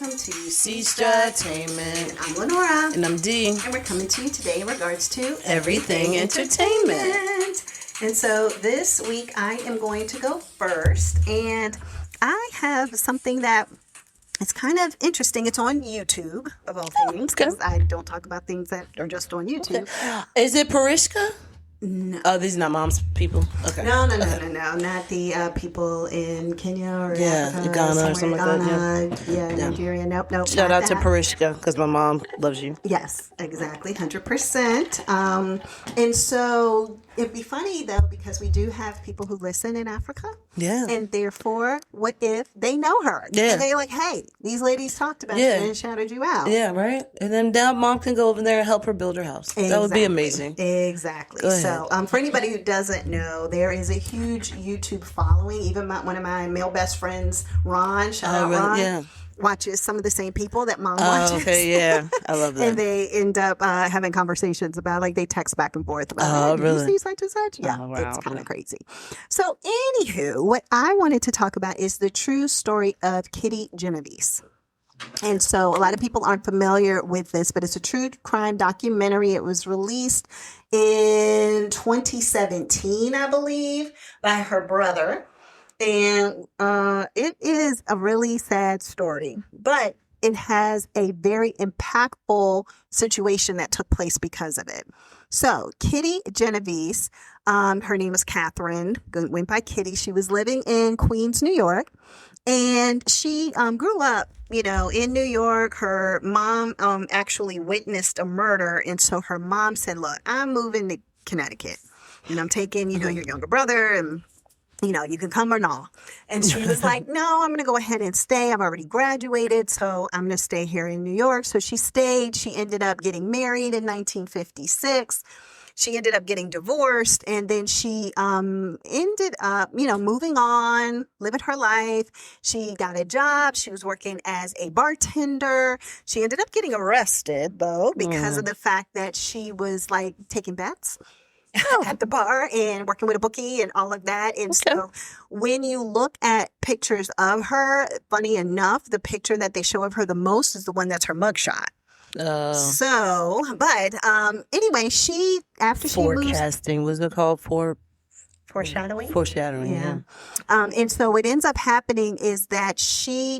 welcome to Sestra-Tainment. I'm Lenora. And I'm Dee. And we're coming to you today in regards to Everything Entertainment. And so this week I am going to go first. And I have something that is kind of interesting. It's on YouTube, of all things, because I don't talk about things that are just on YouTube. Okay. Is it Parishka? No. Oh, these are not mom's people? Okay. No. Not the people in Kenya or Africa, Ghana or something like that. Yeah, Nigeria. Nope. Shout out to Parishka, because my mom loves you. Yes, exactly, 100%. And so it'd be funny, though, because we do have people who listen in Africa. Yeah. And therefore, what if they know her? Yeah. And they're like, hey, these ladies talked about you and shouted you out. Yeah, right? And then now mom can go over there and help her build her house. Exactly. That would be amazing. Exactly. Go ahead. So for anybody who doesn't know, there is a huge YouTube following. Even one of my male best friends, Ron, shout out Ron. Yeah. Watches some of the same people that mom watches. Oh, okay, yeah. I love that. And they end up having conversations about, like, they text back and forth about, really? Did you see such and such? Yeah, it's kind of crazy. So, anywho, what I wanted to talk about is the true story of Kitty Genovese. And so a lot of people aren't familiar with this, but it's a true crime documentary. It was released in 2017, I believe, by her brother. And it is a really sad story, but it has a very impactful situation that took place because of it. So Kitty Genovese, her name was Catherine, went by Kitty. She was living in Queens, New York, and she grew up, in New York. Her mom actually witnessed a murder, and so her mom said, look, I'm moving to Connecticut, and I'm taking, your younger brother, and you can come or not. And she was like, no, I'm going to go ahead and stay. I've already graduated, so I'm going to stay here in New York. So she stayed. She ended up getting married in 1956. She ended up getting divorced, and then she ended up, moving on, living her life. She got a job. She was working as a bartender. She ended up getting arrested, though, because of the fact that she was, like, taking bets at the bar and working with a bookie and all of that. And so when you look at pictures of her, funny enough, the picture that they show of her the most is the one that's her mugshot. Anyway, after she forecasting, was it called? Foreshadowing? Foreshadowing, yeah. And so what ends up happening is that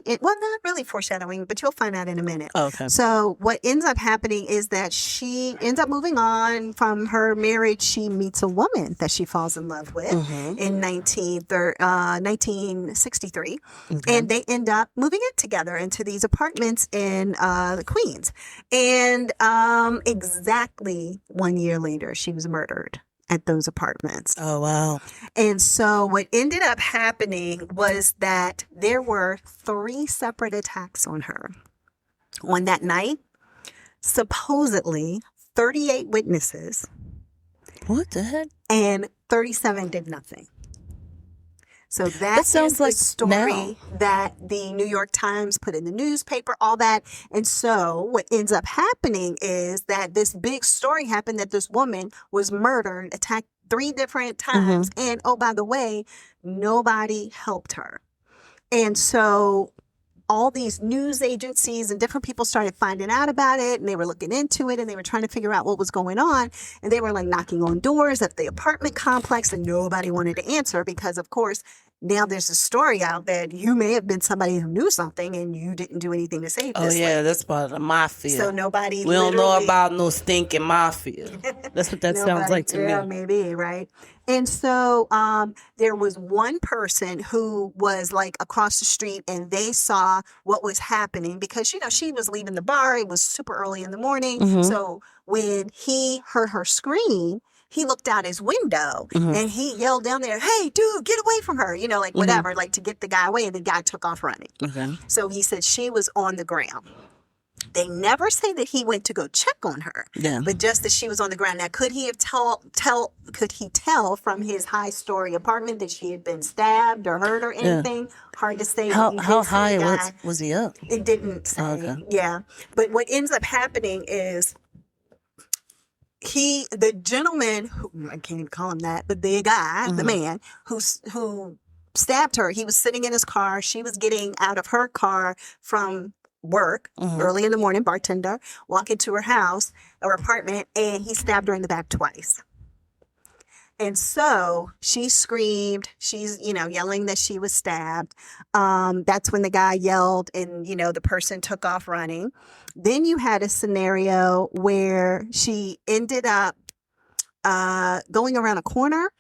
not really foreshadowing, but you'll find out in a minute. Oh, okay. So what ends up happening is that she ends up moving on from her marriage. She meets a woman that she falls in love with in 1963. Okay. And they end up moving in together into these apartments in the Queens. And exactly 1 year later, she was murdered at those apartments. Oh, wow. And so what ended up happening was that there were 3 separate attacks on her. On that night, supposedly 38 witnesses. What the heck? And 37 did nothing. So that sounds like the story that the New York Times put in the newspaper, all that. And so what ends up happening is that this big story happened that this woman was murdered, attacked 3 different times. And, oh, by the way, nobody helped her. And so all these news agencies and different people started finding out about it, and they were looking into it, and they were trying to figure out what was going on. And they were, like, knocking on doors at the apartment complex, and nobody wanted to answer because, of course, now there's a story out that you may have been somebody who knew something and you didn't do anything to save this. Oh, yeah, that's part of the mafia. So nobody We don't know about no stinking mafia. That's what that sounds like to me. Yeah, maybe, right? And so there was one person who was, like, across the street, and they saw what was happening because, she was leaving the bar. It was super early in the morning. So when he heard her scream, he looked out his window and he yelled down there, hey, dude, get away from her, whatever, like to get the guy away. And the guy took off running. Okay. So he said she was on the ground. They never say that he went to go check on her, but just that she was on the ground. Now, could he have could he tell from his high-story apartment that she had been stabbed or hurt or anything? Hard to say. How high was he up? It didn't say. Okay. Yeah. But what ends up happening is the gentleman, I can't even call him that, but the guy, the man who stabbed her, he was sitting in his car. She was getting out of her car from work early in the morning, bartender, walk into her house or apartment, and he stabbed her in the back twice. And so she screamed. She's, yelling that she was stabbed. That's when the guy yelled and, the person took off running. Then you had a scenario where she ended up going around a corner,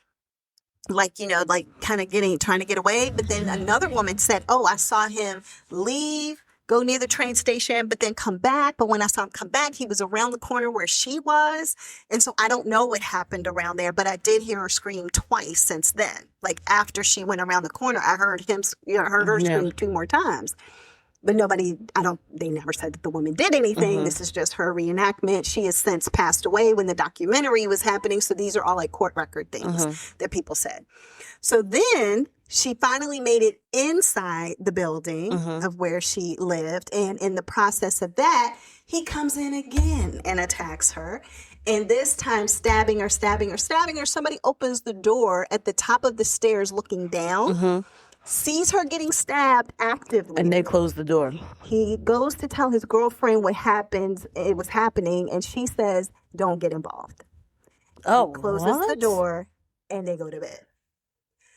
kind of trying to get away. But then another woman said, oh, I saw him leave, go near the train station, but then come back. But when I saw him come back, he was around the corner where she was. And so I don't know what happened around there, but I did hear her scream twice since then. Like after she went around the corner, I heard her scream 2 more times. But they never said that the woman did anything. This is just her reenactment. She has since passed away when the documentary was happening. So these are all like court record things that people said. So then she finally made it inside the building of where she lived. And in the process of that, he comes in again and attacks her. And this time stabbing her. Somebody opens the door at the top of the stairs looking down. Sees her getting stabbed actively. And they close the door. He goes to tell his girlfriend it was happening, and she says, don't get involved. Oh, he closes the door, and they go to bed.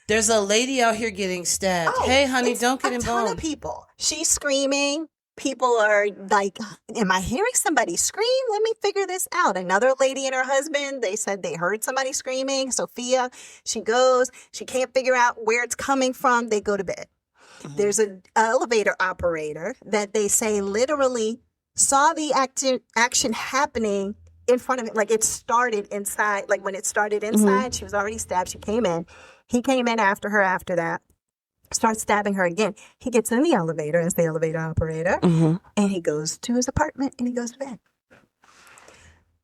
There's a lady out here getting stabbed. Hey, honey, don't get involved. A ton of people. She's screaming. People are like, am I hearing somebody scream? Let me figure this out. Another lady and her husband, they said they heard somebody screaming. Sophia, she goes. She can't figure out where it's coming from. They go to bed. There's an elevator operator that they say literally saw the action happening in front of it. Like it started inside. Like when it started inside, she was already stabbed. She came in. He came in after her after that. Starts stabbing her again. He gets in the elevator as the elevator operator, and he goes to his apartment and he goes to bed.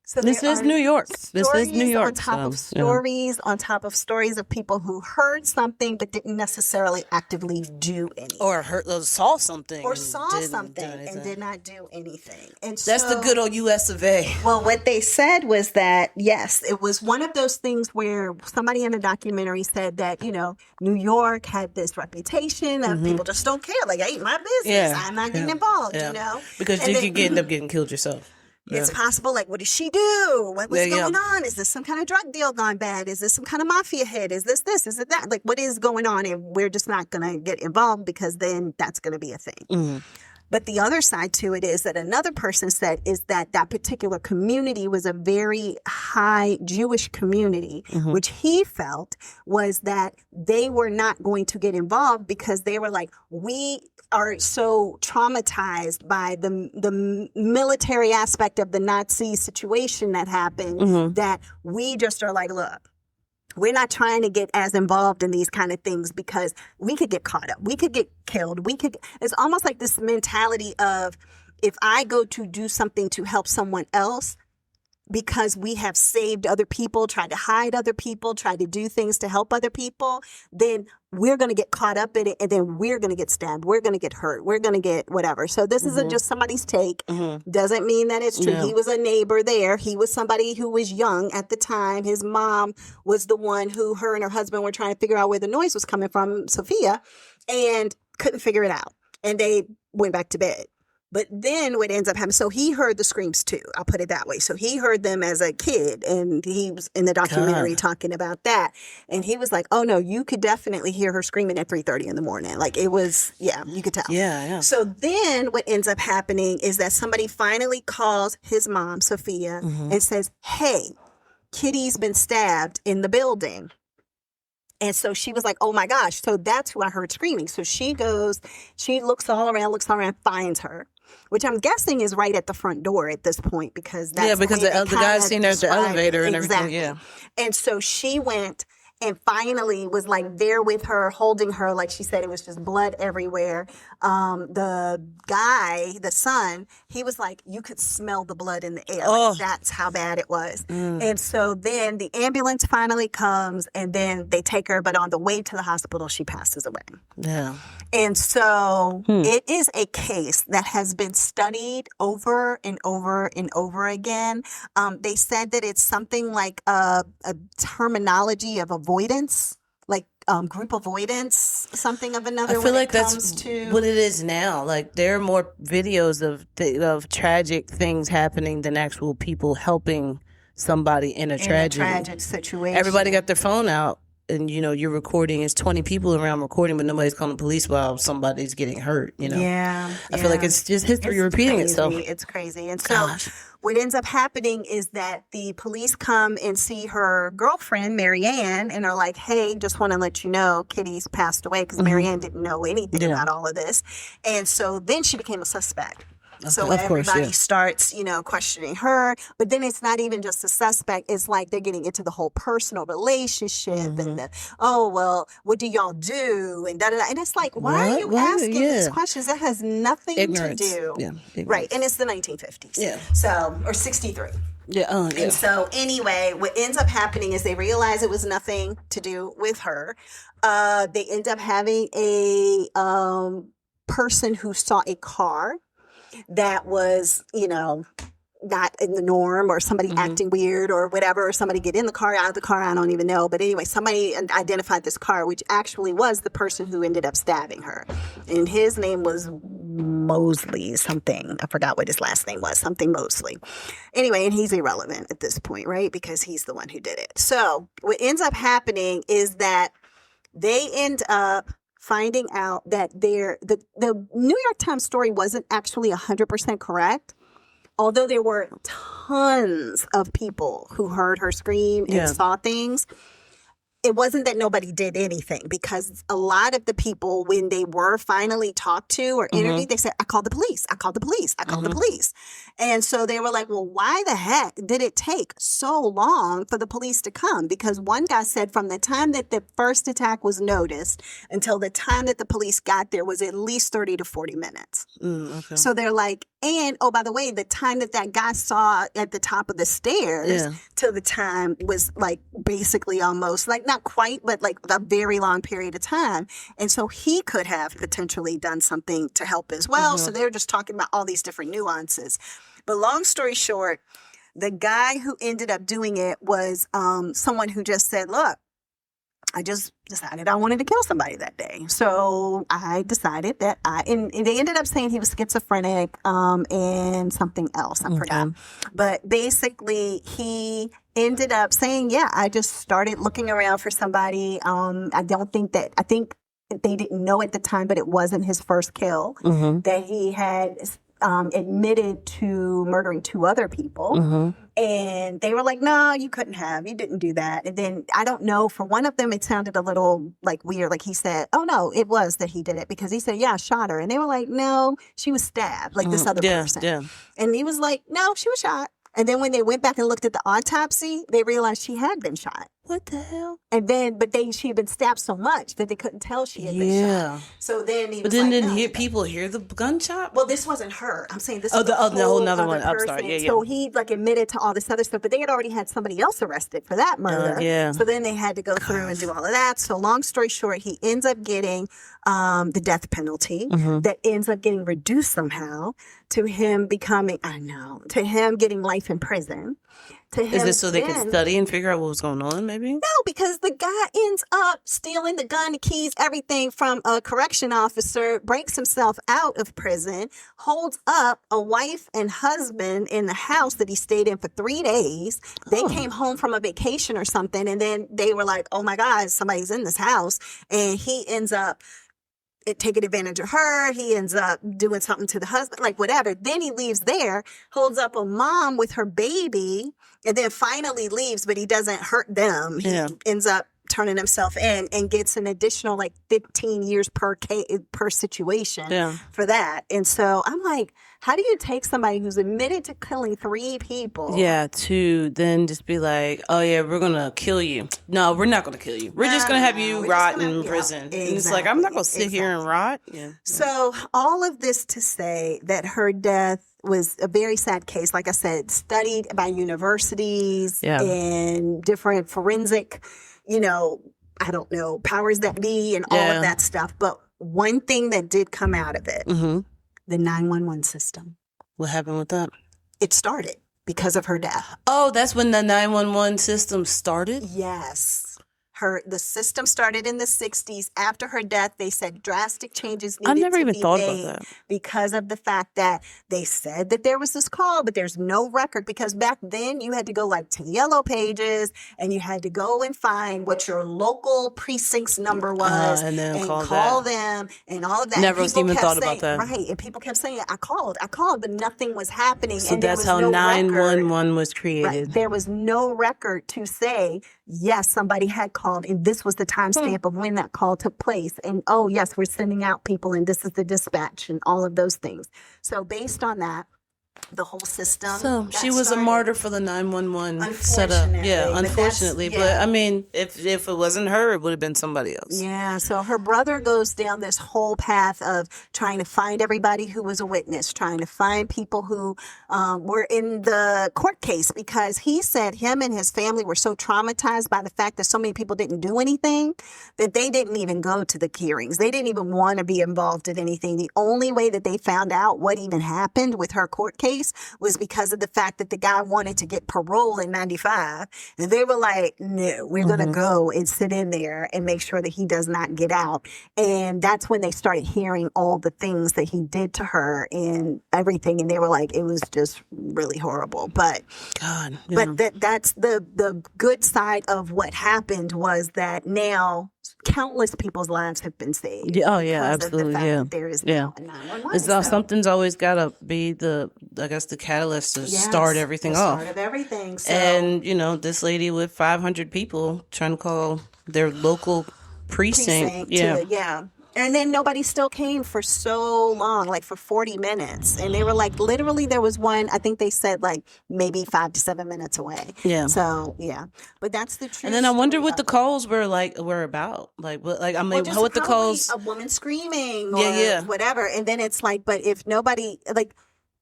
So this is New York. This is New York. On top of stories, on top of stories of people who heard something but didn't necessarily actively do anything. Or saw something. Or saw something and did not do anything. And that's the good old US of A. Well, what they said was that, yes, it was one of those things where somebody in a documentary said that, New York had this reputation of people just don't care. Like, ain't my business. I'm not getting involved, Because you can end up getting killed yourself. It's possible, like, what did she do? What was going on? Is this some kind of drug deal gone bad? Is this some kind of mafia hit? Is this? Is it that? Like, what is going on? And we're just not going to get involved because then that's going to be a thing. But the other side to it is that another person said is that particular community was a very high Jewish community, which he felt was that they were not going to get involved because they were like, we are so traumatized by the military aspect of the Nazi situation that happened that we just are like, look, we're not trying to get as involved in these kind of things because we could get caught up. We could get killed. It's almost like this mentality of if I go to do something to help someone else because we have saved other people, tried to hide other people, tried to do things to help other people, then we're going to get caught up in it and then we're going to get stabbed. We're going to get hurt. We're going to get whatever. So this isn't just somebody's take. Doesn't mean that it's true. No. He was a neighbor there. He was somebody who was young at the time. His mom was the one who her and her husband were trying to figure out where the noise was coming from, Sophia, and couldn't figure it out. And they went back to bed. But then what ends up happening, so he heard the screams too. I'll put it that way. So he heard them as a kid and he was in the documentary talking about that. And he was like, oh no, you could definitely hear her screaming at 3:30 in the morning. Like it was, you could tell. Yeah. So then what ends up happening is that somebody finally calls his mom, Sophia, and says, hey, Kitty's been stabbed in the building. And so she was like, oh my gosh. So that's who I heard screaming. So she goes, she looks all around, finds her, which I'm guessing is right at the front door at this point because that's because the guy's seen her at the elevator and everything. Yeah. And so she went and finally was like there with her, holding her. Like she said, it was just blood everywhere. The guy, the son, he was like, you could smell the blood in the air. Like, that's how bad it was. And so then the ambulance finally comes and then they take her. But on the way to the hospital, she passes away. Yeah. And so it is a case that has been studied over and over and over again. They said that it's something like a terminology of avoidance. like group avoidance, something of another. I feel like that's what it is now. Like there are more videos of tragic things happening than actual people helping somebody in a tragic situation. Everybody got their phone out. And, you're recording. It's 20 people around recording, but nobody's calling the police while somebody's getting hurt, Yeah. I feel like it's just history repeating itself. It's crazy. And so what ends up happening is that the police come and see her girlfriend, Marianne, and are like, hey, just want to let you know Kitty's passed away, because Marianne didn't know anything about all of this. And so then she became a suspect. So everybody starts, questioning her. But then it's not even just a suspect. It's like they're getting into the whole personal relationship and what do y'all do? And da-da-da. And it's like, why are you asking these questions? That has nothing to do. Yeah, right. And it's the 1950s. Yeah. So, or 63. Yeah. And so anyway, what ends up happening is they realize it was nothing to do with her. They end up having a person who saw a car that was, not in the norm, or somebody acting weird or whatever, or somebody get in the car, out of the car, I don't even know. But anyway, somebody identified this car, which actually was the person who ended up stabbing her. And his name was Mosley something. I forgot what his last name was, something Mosley. Anyway, and he's irrelevant at this point, right? Because he's the one who did it. So what ends up happening is that they end up finding out that the New York Times story wasn't actually 100% correct, although there were tons of people who heard her scream and saw things. It wasn't that nobody did anything, because a lot of the people, when they were finally talked to or interviewed, they said, I called the police. I called the police. I called the police. And so they were like, well, why the heck did it take so long for the police to come? Because one guy said from the time that the first attack was noticed until the time that the police got there was at least 30 to 40 minutes. Okay. So they're like, and, oh, by the way, the time that guy saw at the top of the stairs till the time was like basically almost like, not quite, but like a very long period of time. And so he could have potentially done something to help as well. So they're just talking about all these different nuances. But long story short, the guy who ended up doing it was someone who just said, look, I just decided I wanted to kill somebody that day. So I decided that and they ended up saying he was schizophrenic and something else. I forgot. But basically he ended up saying, I just started looking around for somebody. I think they didn't know at the time, but it wasn't his first kill, that he had admitted to murdering 2 other people. And they were like, no, you didn't do that. And then I don't know, for one of them, it sounded a little like weird. Like he said, oh no, it was that he did it, because he said, I shot her. And they were like, no, she was stabbed, like this other person. Yeah. And he was like, no, she was shot. And then when they went back and looked at the autopsy, they realized she had been shot. What the hell? And then, she had been stabbed so much that they couldn't tell she had been shot. So then he was like, people hear the gunshot? Well, this wasn't her. I'm saying this was a whole another one. I'm sorry. So he admitted to all this other stuff, but they had already had somebody else arrested for that murder. So then they had to go through and do all of that. So long story short, he ends up getting the death penalty that ends up getting reduced somehow to him getting life in prison. Is this so they can study and figure out what was going on, maybe? No, because the guy ends up stealing the gun, the keys, everything from a correction officer, breaks himself out of prison, holds up a wife and husband in the house that he stayed in for 3 days. They came home from a vacation or something, and then they were like, oh my God, somebody's in this house. And he ends up taking advantage of her. He ends up doing something to the husband, like whatever. Then he leaves there, holds up a mom with her baby, and then finally leaves, but he doesn't hurt them. He ends up turning himself in and gets an additional 15 years per situation for that. And so I'm like, how do you take somebody who's admitted to killing 3 people? To then just be like, oh yeah, we're going to kill you. No, we're not going to kill you. We're just going to have you rot in prison. Exactly, and it's like, I'm not going to sit here and rot. So all of this to say that her death was a very sad case. Like I said, studied by universities and different forensic, I don't know, powers that be and all of that stuff. But one thing that did come out of it, the 911 system. What happened with that? It started because of her death. Oh, that's when the 911 system started? Yes. The system started in the 60s. After her death, they said drastic changes I needed never to even be thought made about that. because of the fact that they said that there was this call, but there's no record, because back then you had to go like to Yellow Pages and you had to go and find what your local precinct's number was and then call them and all of that. Never even thought about that. Right. And people kept saying, I called, but nothing was happening. So and that's how 911 was created. Right. There was no record to say, yes, somebody had called, and this was the timestamp of when that call took place. And, oh, yes, we're sending out people, and this is the dispatch, and all of those things. So based on that, the whole system. So she was started. A martyr for the 911 setup. Yeah, unfortunately. But I mean, if it wasn't her, it would have been somebody else. Yeah. So her brother goes down this whole path of trying to find everybody who was a witness, trying to find people who were in the court case, because he said him and his family were so traumatized by the fact that so many people didn't do anything that they didn't even go to the hearings. They didn't even want to be involved in anything. The only way that they found out what even happened with her court case was because of the fact that the guy wanted to get parole in 95. And they were like, no, we're going to go and sit in there and make sure that he does not get out. And that's when they started hearing all the things that he did to her and everything. And they were like, it was just really horrible. But God, but that's the good side of what happened, was that now countless people's lives have been saved. Oh yeah, absolutely. Yeah, there is now a 911. Something's always got to be the catalyst to start everything off. Start of everything. So, and this lady with 500 people trying to call their local precinct. And then nobody still came for so long, like for 40 minutes. And they were like, literally, there was one, I think they said like maybe 5 to 7 minutes away. Yeah. So, yeah. But that's the truth. And then I wonder what the calls were about. Like, what the calls. A woman screaming or whatever. And then it's like, but if nobody, like,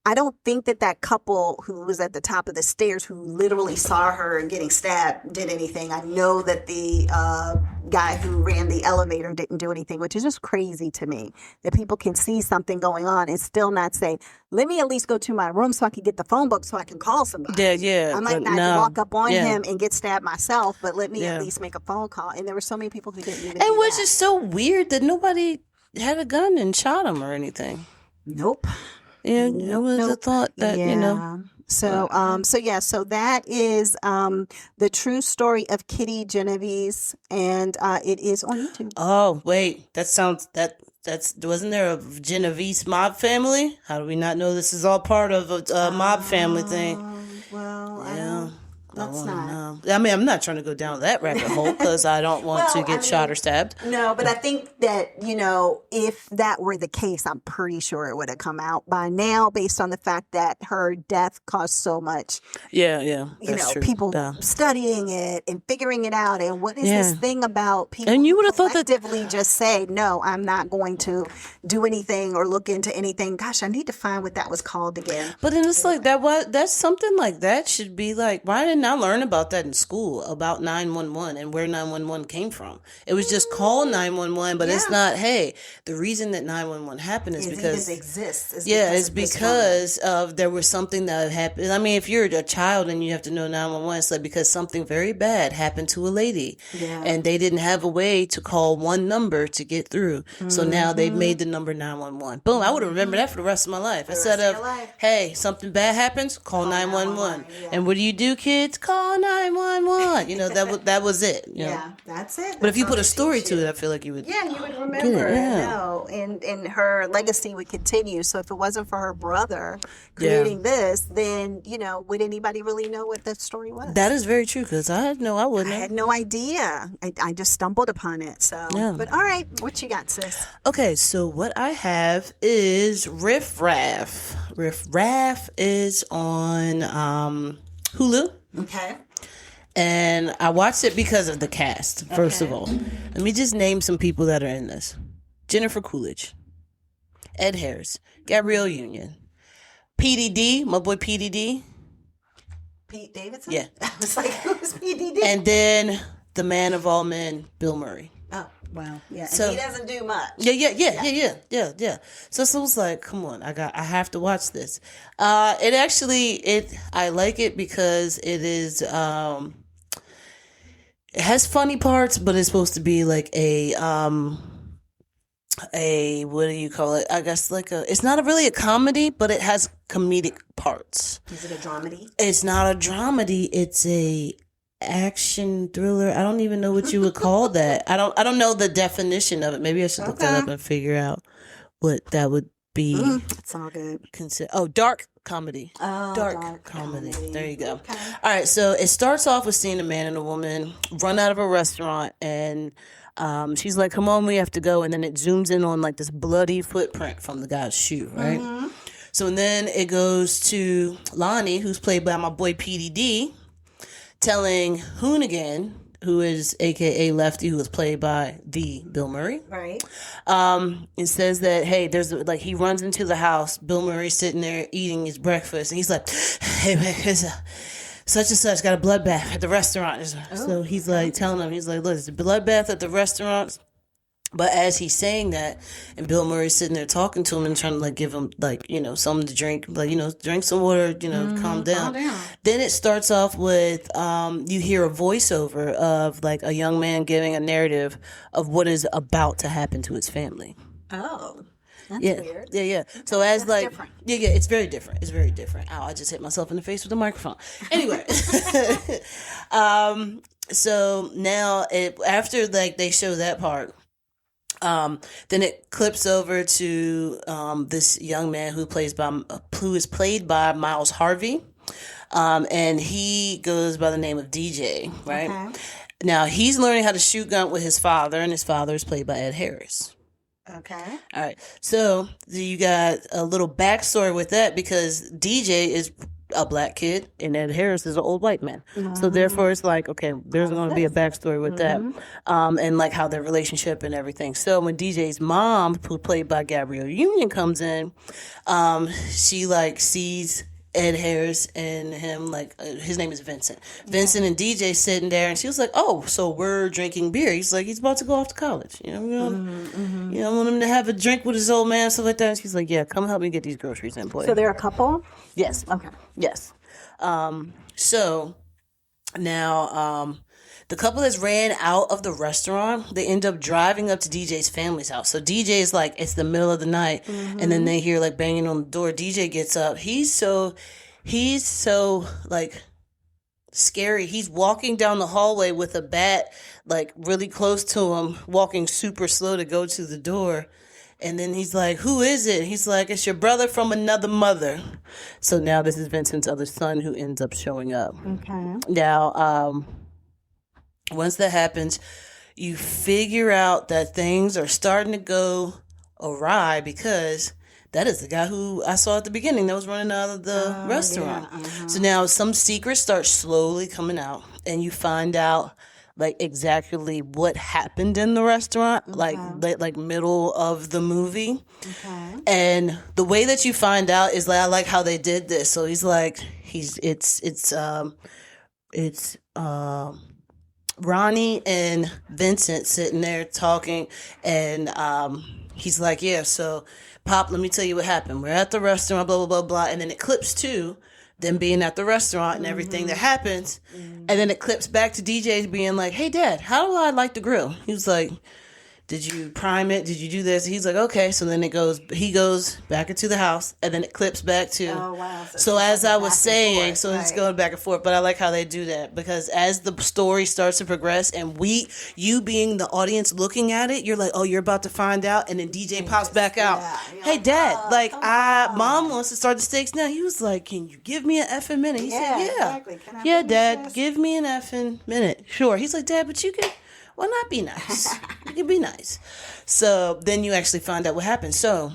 I don't think that couple who was at the top of the stairs, who literally saw her getting stabbed, did anything. I know that the guy who ran the elevator didn't do anything, which is just crazy to me, that people can see something going on and still not say, let me at least go to my room so I can get the phone book so I can call somebody. I might not walk up on him and get stabbed myself, but let me at least make a phone call. And there were so many people who didn't even do which is so weird that nobody had a gun and shot him or anything. Nope. And it was a thought that, So, so that is the true story of Kitty Genovese, and it is on YouTube. Oh, wait, that's wasn't there a Genovese mob family? How do we not know this is all part of a mob family thing? Well, let's not. I mean, I'm not trying to go down that rabbit hole because I don't want to get shot or stabbed. No, but I think that, if that were the case, I'm pretty sure it would have come out by now, based on the fact that her death caused so much. Yeah, that's true. People studying it and figuring it out. And what is this thing about people and you would have thought collectively just say, no, I'm not going to do anything or look into anything. Gosh, I need to find what that was called again. But then it's like that's something like that should be like, why didn't I learn about that in school, about 911 and where 911 came from? It was just call 911, but it's not, hey, the reason that 911 happened is because it exists. It's because of there was something that happened. I mean, if you're a child and you have to know 911, it's like because something very bad happened to a lady and they didn't have a way to call one number to get through. So now they've made the number 911. Boom, I would have remembered that for the rest of my life. Instead of, hey, something bad happens, call 911. And what do you do, kids? Call 911. That was it. That's it. But if you put a story to it, I feel like you would. Yeah, you would remember. And her legacy would continue. So if it wasn't for her brother creating this, then would anybody really know what that story was? That is very true, because I had no idea. I just stumbled upon it. So, but all right, what you got, sis? Okay, so what I have is Riff Raff. Riff Raff is on Hulu. Okay. And I watched it because of the cast, first of all. Let me just name some people that are in this. Jennifer Coolidge, Ed Harris, Gabrielle Union, PDD, my boy PDD. Pete Davidson? Yeah. I was like, who's PDD? And then the man of all men, Bill Murray. Oh, wow. Yeah. So, and he doesn't do much. Yeah. So it was like, come on, I have to watch this. I like it because it is It has funny parts, but it's supposed to be like a what do you call it? I guess like it's not really a comedy, but it has comedic parts. Is it a dramedy? It's not a dramedy. It's a action thriller. I don't even know what you would call that. I don't know the definition of it. Maybe I should look that up and figure out what that would be. It's all good. Dark comedy. Oh, dark comedy. There you go. Okay. All right, so it starts off with seeing a man and a woman run out of a restaurant, and she's like, come on, we have to go. And then it zooms in on like this bloody footprint from the guy's shoe, right? Mm-hmm. So then it goes to Lonnie, who's played by my boy PDD, telling Hoonigan, who is AKA Lefty, who was played by the Bill Murray. Right. It says that, hey, there's like, he runs into the house. Bill Murray's sitting there eating his breakfast, and he's like, hey, man, such and such got a bloodbath at the restaurant. So he's like telling him, he's like, look, it's a bloodbath at the restaurant. But as he's saying that, and Bill Murray's sitting there talking to him and trying to like give him like, something to drink, like, drink some water, calm down. Then it starts off with, you hear a voiceover of like a young man giving a narrative of what is about to happen to his family. Oh. That's weird. Yeah. So as that's like, different. Yeah, it's very different. It's very different. Ow, I just hit myself in the face with the microphone. Anyway. So now after like they show that part, then it clips over to this young man who is played by Miles Harvey, and he goes by the name of DJ, right? Okay. Now he's learning how to shoot gun with his father, and his father is played by Ed Harris. Okay. All right. So you got a little backstory with that because DJ is a black kid and Ed Harris is an old white man. Mm-hmm. So therefore it's like, okay, there's going to be a backstory with that. And like how their relationship and everything. So when DJ's mom, who played by Gabrielle Union, comes in, she like sees Ed Harris and him, like his name is Vincent. Vincent and DJ sitting there, and she was like, "Oh, so we're drinking beer." He's like, he's about to go off to college. I want him to have a drink with his old man, stuff like that. And she's like, "Yeah, come help me get these groceries in, boy." So they're a couple? Yes. Okay. Yes. So now, the couple that's ran out of the restaurant, they end up driving up to DJ's family's house. So DJ is like, it's the middle of the night, and then they hear like banging on the door. DJ gets up. He's so like scary. He's walking down the hallway with a bat, like really close to him, walking super slow to go to the door. And then he's like, who is it? He's like, it's your brother from another mother. So now this is Vincent's other son who ends up showing up. Okay. Now, once that happens, you figure out that things are starting to go awry because that is the guy who I saw at the beginning that was running out of the restaurant. Yeah, So now some secrets start slowly coming out, and you find out like exactly what happened in the restaurant, like middle of the movie. Okay. And the way that you find out is like, I like how they did this. So he's like, it's Ronnie and Vincent sitting there talking, and he's like, yeah, so Pop, let me tell you what happened. We're at the restaurant, blah, blah, blah, blah, and then it clips to them being at the restaurant and everything that happens, and then it clips back to DJ being like, hey, Dad, how do I like the grill? He was like, did you prime it? Did you do this? He's like, okay. So then he goes back into the house, and then it clips back to. Oh, wow. So as I was saying, it's going back and forth, but I like how they do that because as the story starts to progress and you being the audience looking at it, you're like, oh, you're about to find out. And then DJ pops back out. Hey, Dad, Mom wants to start the stakes now. He was like, can you give me an effing minute? He said, yeah. Exactly. Yeah, Dad, give me an effing minute. Sure. He's like, Dad, but you can. Why not be nice? You can be nice. So then you actually find out what happened. So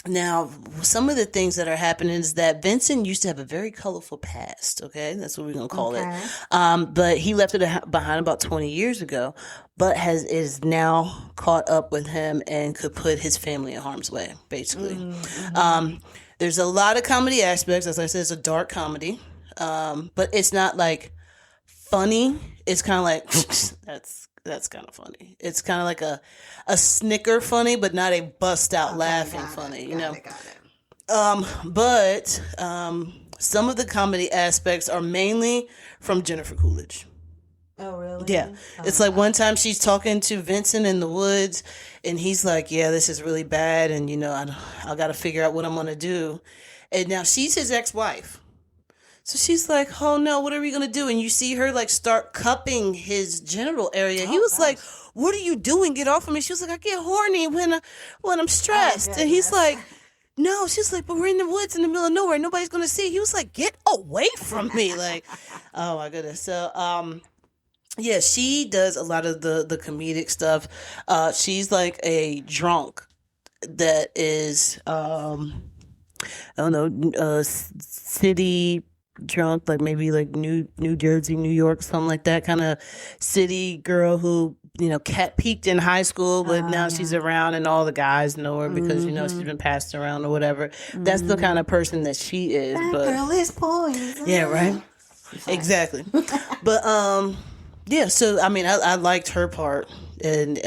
now some of the things that are happening is that Vincent used to have a very colorful past. Okay, that's what we're gonna call it. But he left it behind about 20 years ago. But is now caught up with him and could put his family in harm's way. Basically, there's a lot of comedy aspects. As I said, it's a dark comedy, but it's not like funny. It's kind of like that's kind of funny. It's kind of like a snicker funny, but not a bust out laughing funny, Got it. But some of the comedy aspects are mainly from Jennifer Coolidge. Oh, really? Yeah. It's like one time she's talking to Vincent in the woods, and he's like, yeah, this is really bad, and, I got to figure out what I'm going to do. And now she's his ex-wife. So she's like, oh, no, what are we going to do? And you see her, like, start cupping his genital area. He was like, what are you doing? Get off of me. She was like, I get horny when I'm stressed. And he's like, no. She's like, but we're in the woods in the middle of nowhere. Nobody's going to see. He was like, get away from me. Like, oh, my goodness. So, yeah, she does a lot of the comedic stuff. She's like a drunk that is, I don't know, city drunk, like maybe like New Jersey, New York, something like that kind of city girl who, cat peaked in high school, but now she's around and all the guys know her because, she's been passed around or whatever. That's the kind of person that she is. That but girl is poison. Yeah, right? Exactly. But, yeah, so, I mean, I liked her part, and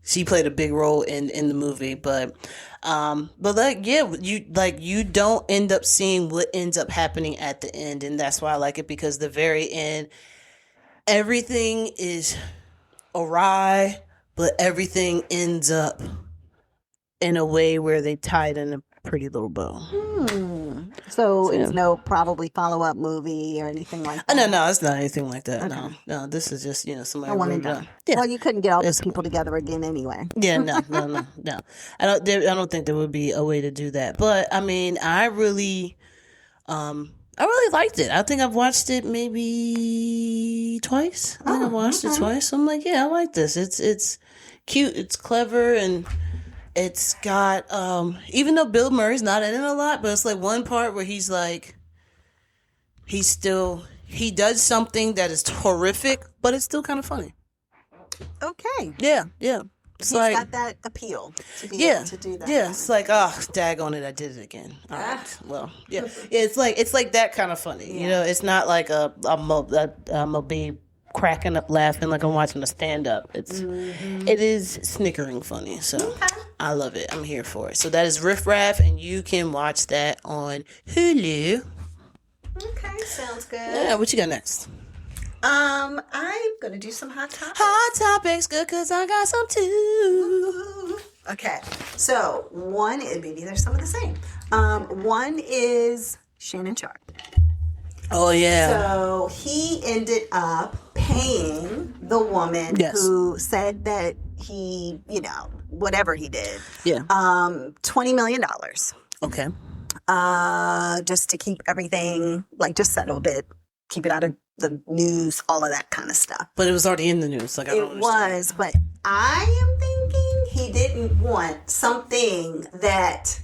she played a big role in the movie, but like, yeah, you don't end up seeing what ends up happening at the end, and that's why I like it, because the very end, everything is awry, but everything ends up in a way where they tie it in a pretty little bow. So it's no probably follow-up movie or anything like that? No, it's not anything like that. Okay. No, this is just, somebody one and done. Yeah. Well, you couldn't get all these people together again anyway. Yeah, no. I don't think there would be a way to do that. But, I mean, I really liked it. I think I've watched it maybe twice. I think I've watched it twice. So I'm like, yeah, I like this. It's cute. It's clever, and it's got, even though Bill Murray's not in it a lot, but it's like one part where he's like, he does something that is horrific, but it's still kind of funny. Okay. Yeah. It's He's got that appeal to be able to do that. Yeah, it's like, oh, daggone it, I did it again. All right. Well, yeah. It's like that kind of funny. Yeah. It's not like I'm gonna be cracking up laughing like I'm watching a stand-up. It is snickering funny, so I love it. I'm here for it. So that is Riff Raff, and you can watch that on Hulu. Okay, sounds good. Yeah, what you got next? I'm gonna do some hot topics. Hot topics, good, cause I got some too. Okay, so maybe there's some of the same. One is Shannon Sharpe. Oh, yeah. So he ended up paying the woman who said that he, whatever he did. Yeah. $20 million. Okay. Just to keep everything, just settled it, keep it out of the news, all of that kind of stuff. But it was already in the news. Like, I don't understand. It was, but I am thinking he didn't want something that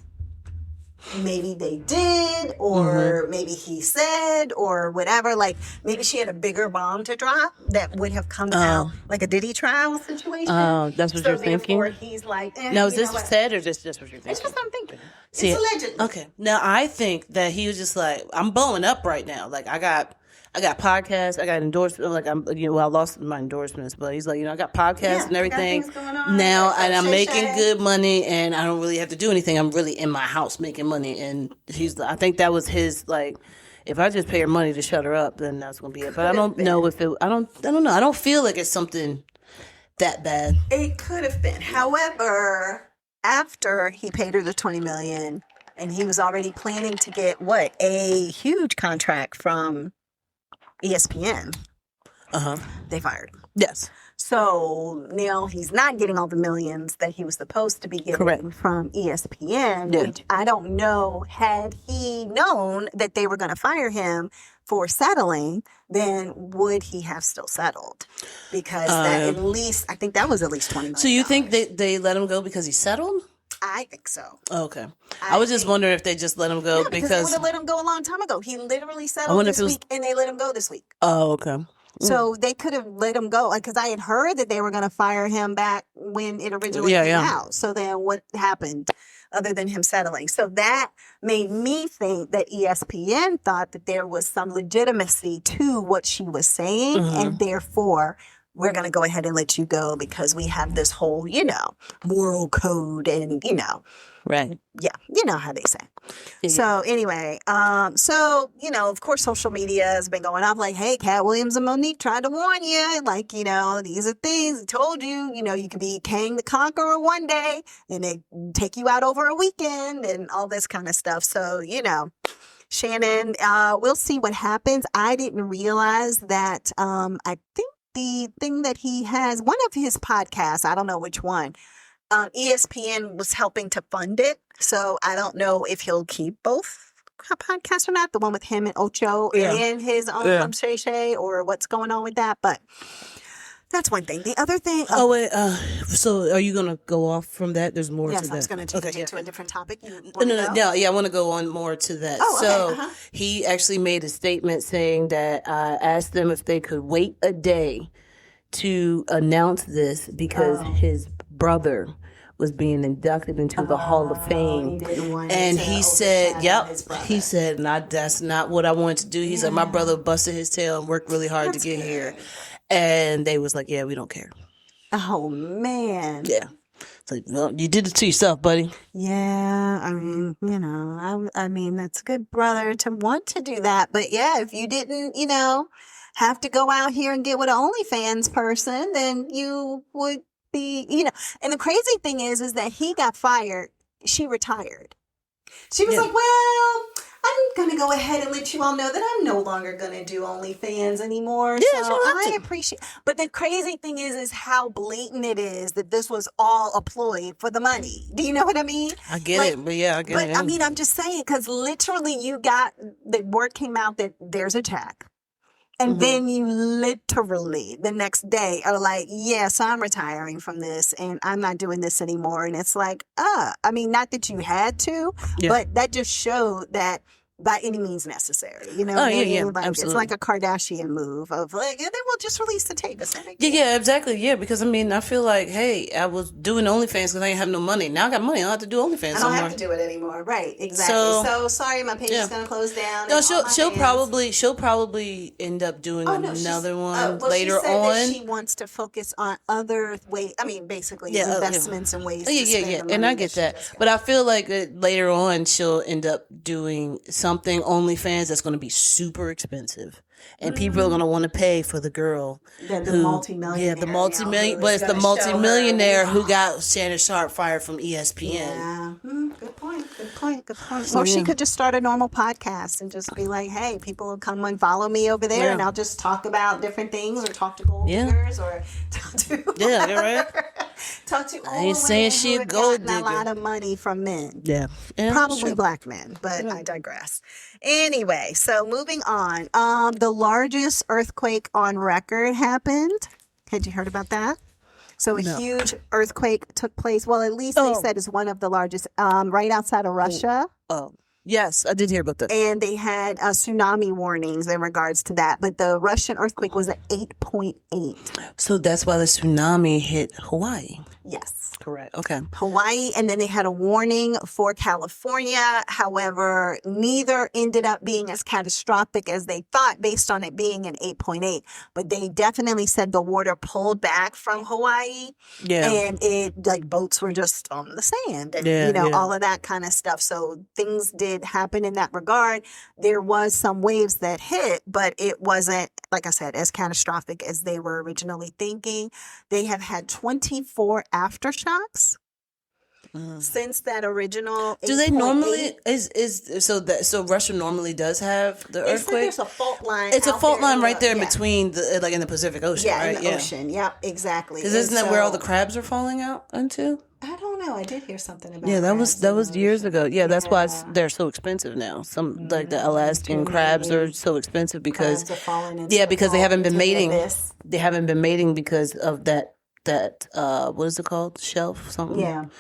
maybe they did, or maybe he said, or whatever. Like, maybe she had a bigger bomb to drop that would have come out like a Diddy trial situation. Oh, that's what you're thinking? He's like, now, is this said, or just what you're thinking? It's just what I'm thinking. See, it's allegedly. Okay. Now, I think that he was just like, I'm blowing up right now. Like, I got podcasts, I got endorsements. Like, I lost my endorsements, but he's like, I got podcasts and everything now, and I'm making good money, and I don't really have to do anything. I'm really in my house making money, and I think that was his, like, if I just pay her money to shut her up, then that's gonna be it. But I don't know if it. I don't know. I don't feel like it's something that bad. It could have been. However, after he paid her the $20 million, and he was already planning to get a huge contract from ESPN. They fired him. Yes. So now he's not getting all the millions that he was supposed to be getting from ESPN. Yeah. Which I don't know, had he known that they were going to fire him for settling, then would he have still settled? Because I think that was at least $20 million. So you think they let him go because he settled? I think so. Okay. I was just wondering if they just let him go because they would have let him go a long time ago. He literally settled this week, and they let him go this week. Oh, okay. So they could have let him go, because I had heard that they were going to fire him back when it originally came out. So then what happened other than him settling? So that made me think that ESPN thought that there was some legitimacy to what she was saying, and therefore we're going to go ahead and let you go because we have this whole, moral code and, Right. Yeah, you know how they say. Yeah. So anyway, of course, social media has been going off like, hey, Cat Williams and Monique tried to warn you. Like, these are things I told you, you could be King the Conqueror one day and they take you out over a weekend and all this kind of stuff. So, Shannon, we'll see what happens. I didn't realize that I think the thing that he has, one of his podcasts, I don't know which one, ESPN was helping to fund it. So I don't know if he'll keep both podcasts or not, the one with him and Ocho and his own Shay Shay, or what's going on with that. But that's one thing. The other thing. So are you going to go off from that? There's more to that. Yes, I was going to take it to a different topic. No, I want to go on more to that. Oh, okay. He actually made a statement saying that I asked them if they could wait a day to announce this because his brother was being inducted into the Hall of Fame. And he said, he said, that's not what I wanted to do. He said, my brother busted his tail and worked really hard to get here. And they was like, yeah, we don't care. Oh, man. Yeah. It's like, well, you did it to yourself, buddy. Yeah. I mean, I mean, that's a good brother to want to do that. But yeah, if you didn't, have to go out here and get with an OnlyFans person, then you would be, and the crazy thing is that he got fired. She retired. She was like, well, I'm going to go ahead and let you all know that I'm no longer going to do OnlyFans anymore. Yeah, so I appreciate. But the crazy thing is how blatant it is that this was all a ploy for the money. Do you know what I mean? I get it, but I get it. But I mean, I'm just saying, because literally the word came out that there's a check. And then you literally the next day are like, yes, I'm retiring from this and I'm not doing this anymore. And it's like, I mean, not that you had to, but that just showed that by any means necessary. Like, absolutely. It's like a Kardashian move of like, they will just release the tape. Yeah, exactly. Yeah, because I mean, I feel like, hey, I was doing OnlyFans because I didn't have no money. Now I got money. I don't have to do OnlyFans I don't have to do it anymore. Right. Exactly. So sorry, my page is going to close down. No, she'll probably end up doing another one later she said on. That she wants to focus on other ways. I mean, basically investments and ways. Yeah. And I get that, but I feel like later on she'll end up doing something OnlyFans that's going to be super expensive, and people are going to want to pay for the girl, the multi-millionaire. Yeah, the multi-million, but it's the multi-millionaire who got Shannon Sharpe fired from ESPN. Yeah, good point. Or she could just start a normal podcast and just be like, "Hey, people will come and follow me over there, and I'll just talk about different things, or talk to gold diggers, or talk to right. Talk to I ain't saying she a gold digger. A lot of money from men. Yeah Probably black men, but I digress. Anyway, so moving on. The largest earthquake on record happened. Had you heard about that? So a huge earthquake took place. Well, at least they said it's one of the largest, right outside of Russia. Yes, I did hear about that. And they had tsunami warnings in regards to that. But the Russian earthquake was at 8.8. So that's why the tsunami hit Hawaii. Yes. Correct. Okay. Hawaii, and then they had a warning for California. However, neither ended up being as catastrophic as they thought based on it being an 8.8. But they definitely said the water pulled back from Hawaii. Yeah. And it, like, boats were just on the sand and, all of that kind of stuff. So things did happen in that regard. There was some waves that hit, but it wasn't, like I said, as catastrophic as they were originally thinking. They have had 24 aftershocks since that original. Do they normally so Russia normally does have the earthquake? There's a fault line. It's a fault line right there between the in the Pacific Ocean, right? In the ocean. Yep, exactly. Because isn't that where all the crabs are falling out into? I don't know. I did hear something about. Yeah, that was years ago. Yeah, that's why they're so expensive now. Some like the Alaskan crabs are so expensive because because they haven't been mating. They haven't been mating because of that what is it called? Shelf something?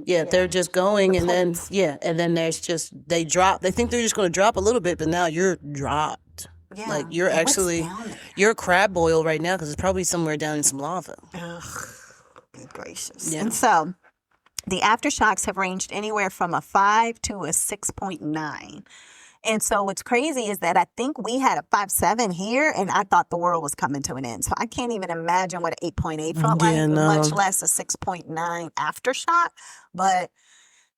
They're just going and then there's just they drop. They think they're just going to drop a little bit, but now you're dropped. Yeah. Like you're you're a crab boil right now because it's probably somewhere down in some lava. Ugh, good gracious. Yeah. And so the aftershocks have ranged anywhere from a 5 to a 6.9. And so what's crazy is that I think we had a 5.7 here, and I thought the world was coming to an end. So I can't even imagine what an 8.8 felt like, much less a 6.9 aftershock. But,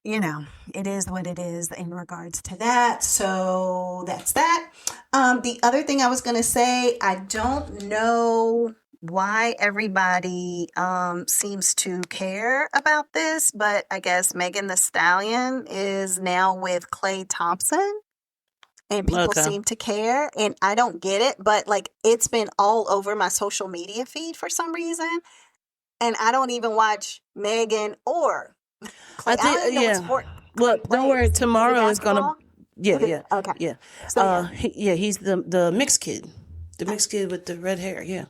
it is what it is in regards to that. So that's that. The other thing I was going to say, I don't know why everybody seems to care about this, but I guess Megan Thee Stallion is now with Klay Thompson, and people seem to care, and I don't get it, but like it's been all over my social media feed for some reason, and I don't even watch Megan or Klay. I don't know what sport Well, don't worry, tomorrow is gonna. Yeah. Okay. Yeah. So he's the mixed kid. The mixed kid with the red hair, yeah.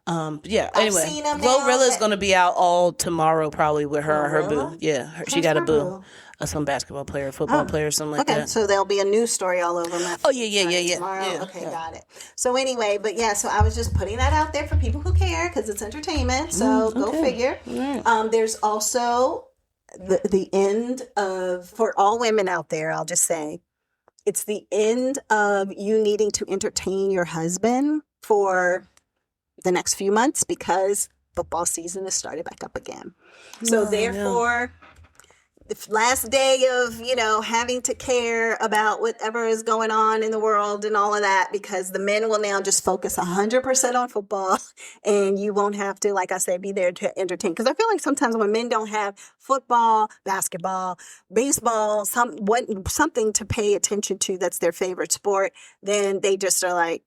Anyway, Glorilla's going to be out all tomorrow probably with her and her boo. Yeah, she got a boo. Some basketball player, football player, something like that. Okay, so there'll be a news story all over my yeah. Tomorrow. Yeah, okay, got it. So anyway, so I was just putting that out there for people who care because it's entertainment, so go figure. Right. There's also the end of, for all women out there, I'll just say, it's the end of you needing to entertain your husband for the next few months because football season has started back up again. So therefore, the last day of, having to care about whatever is going on in the world and all of that, because the men will now just focus 100% on football and you won't have to, like I said, be there to entertain. Because I feel like sometimes when men don't have football, basketball, baseball, something to pay attention to that's their favorite sport, then they just are like,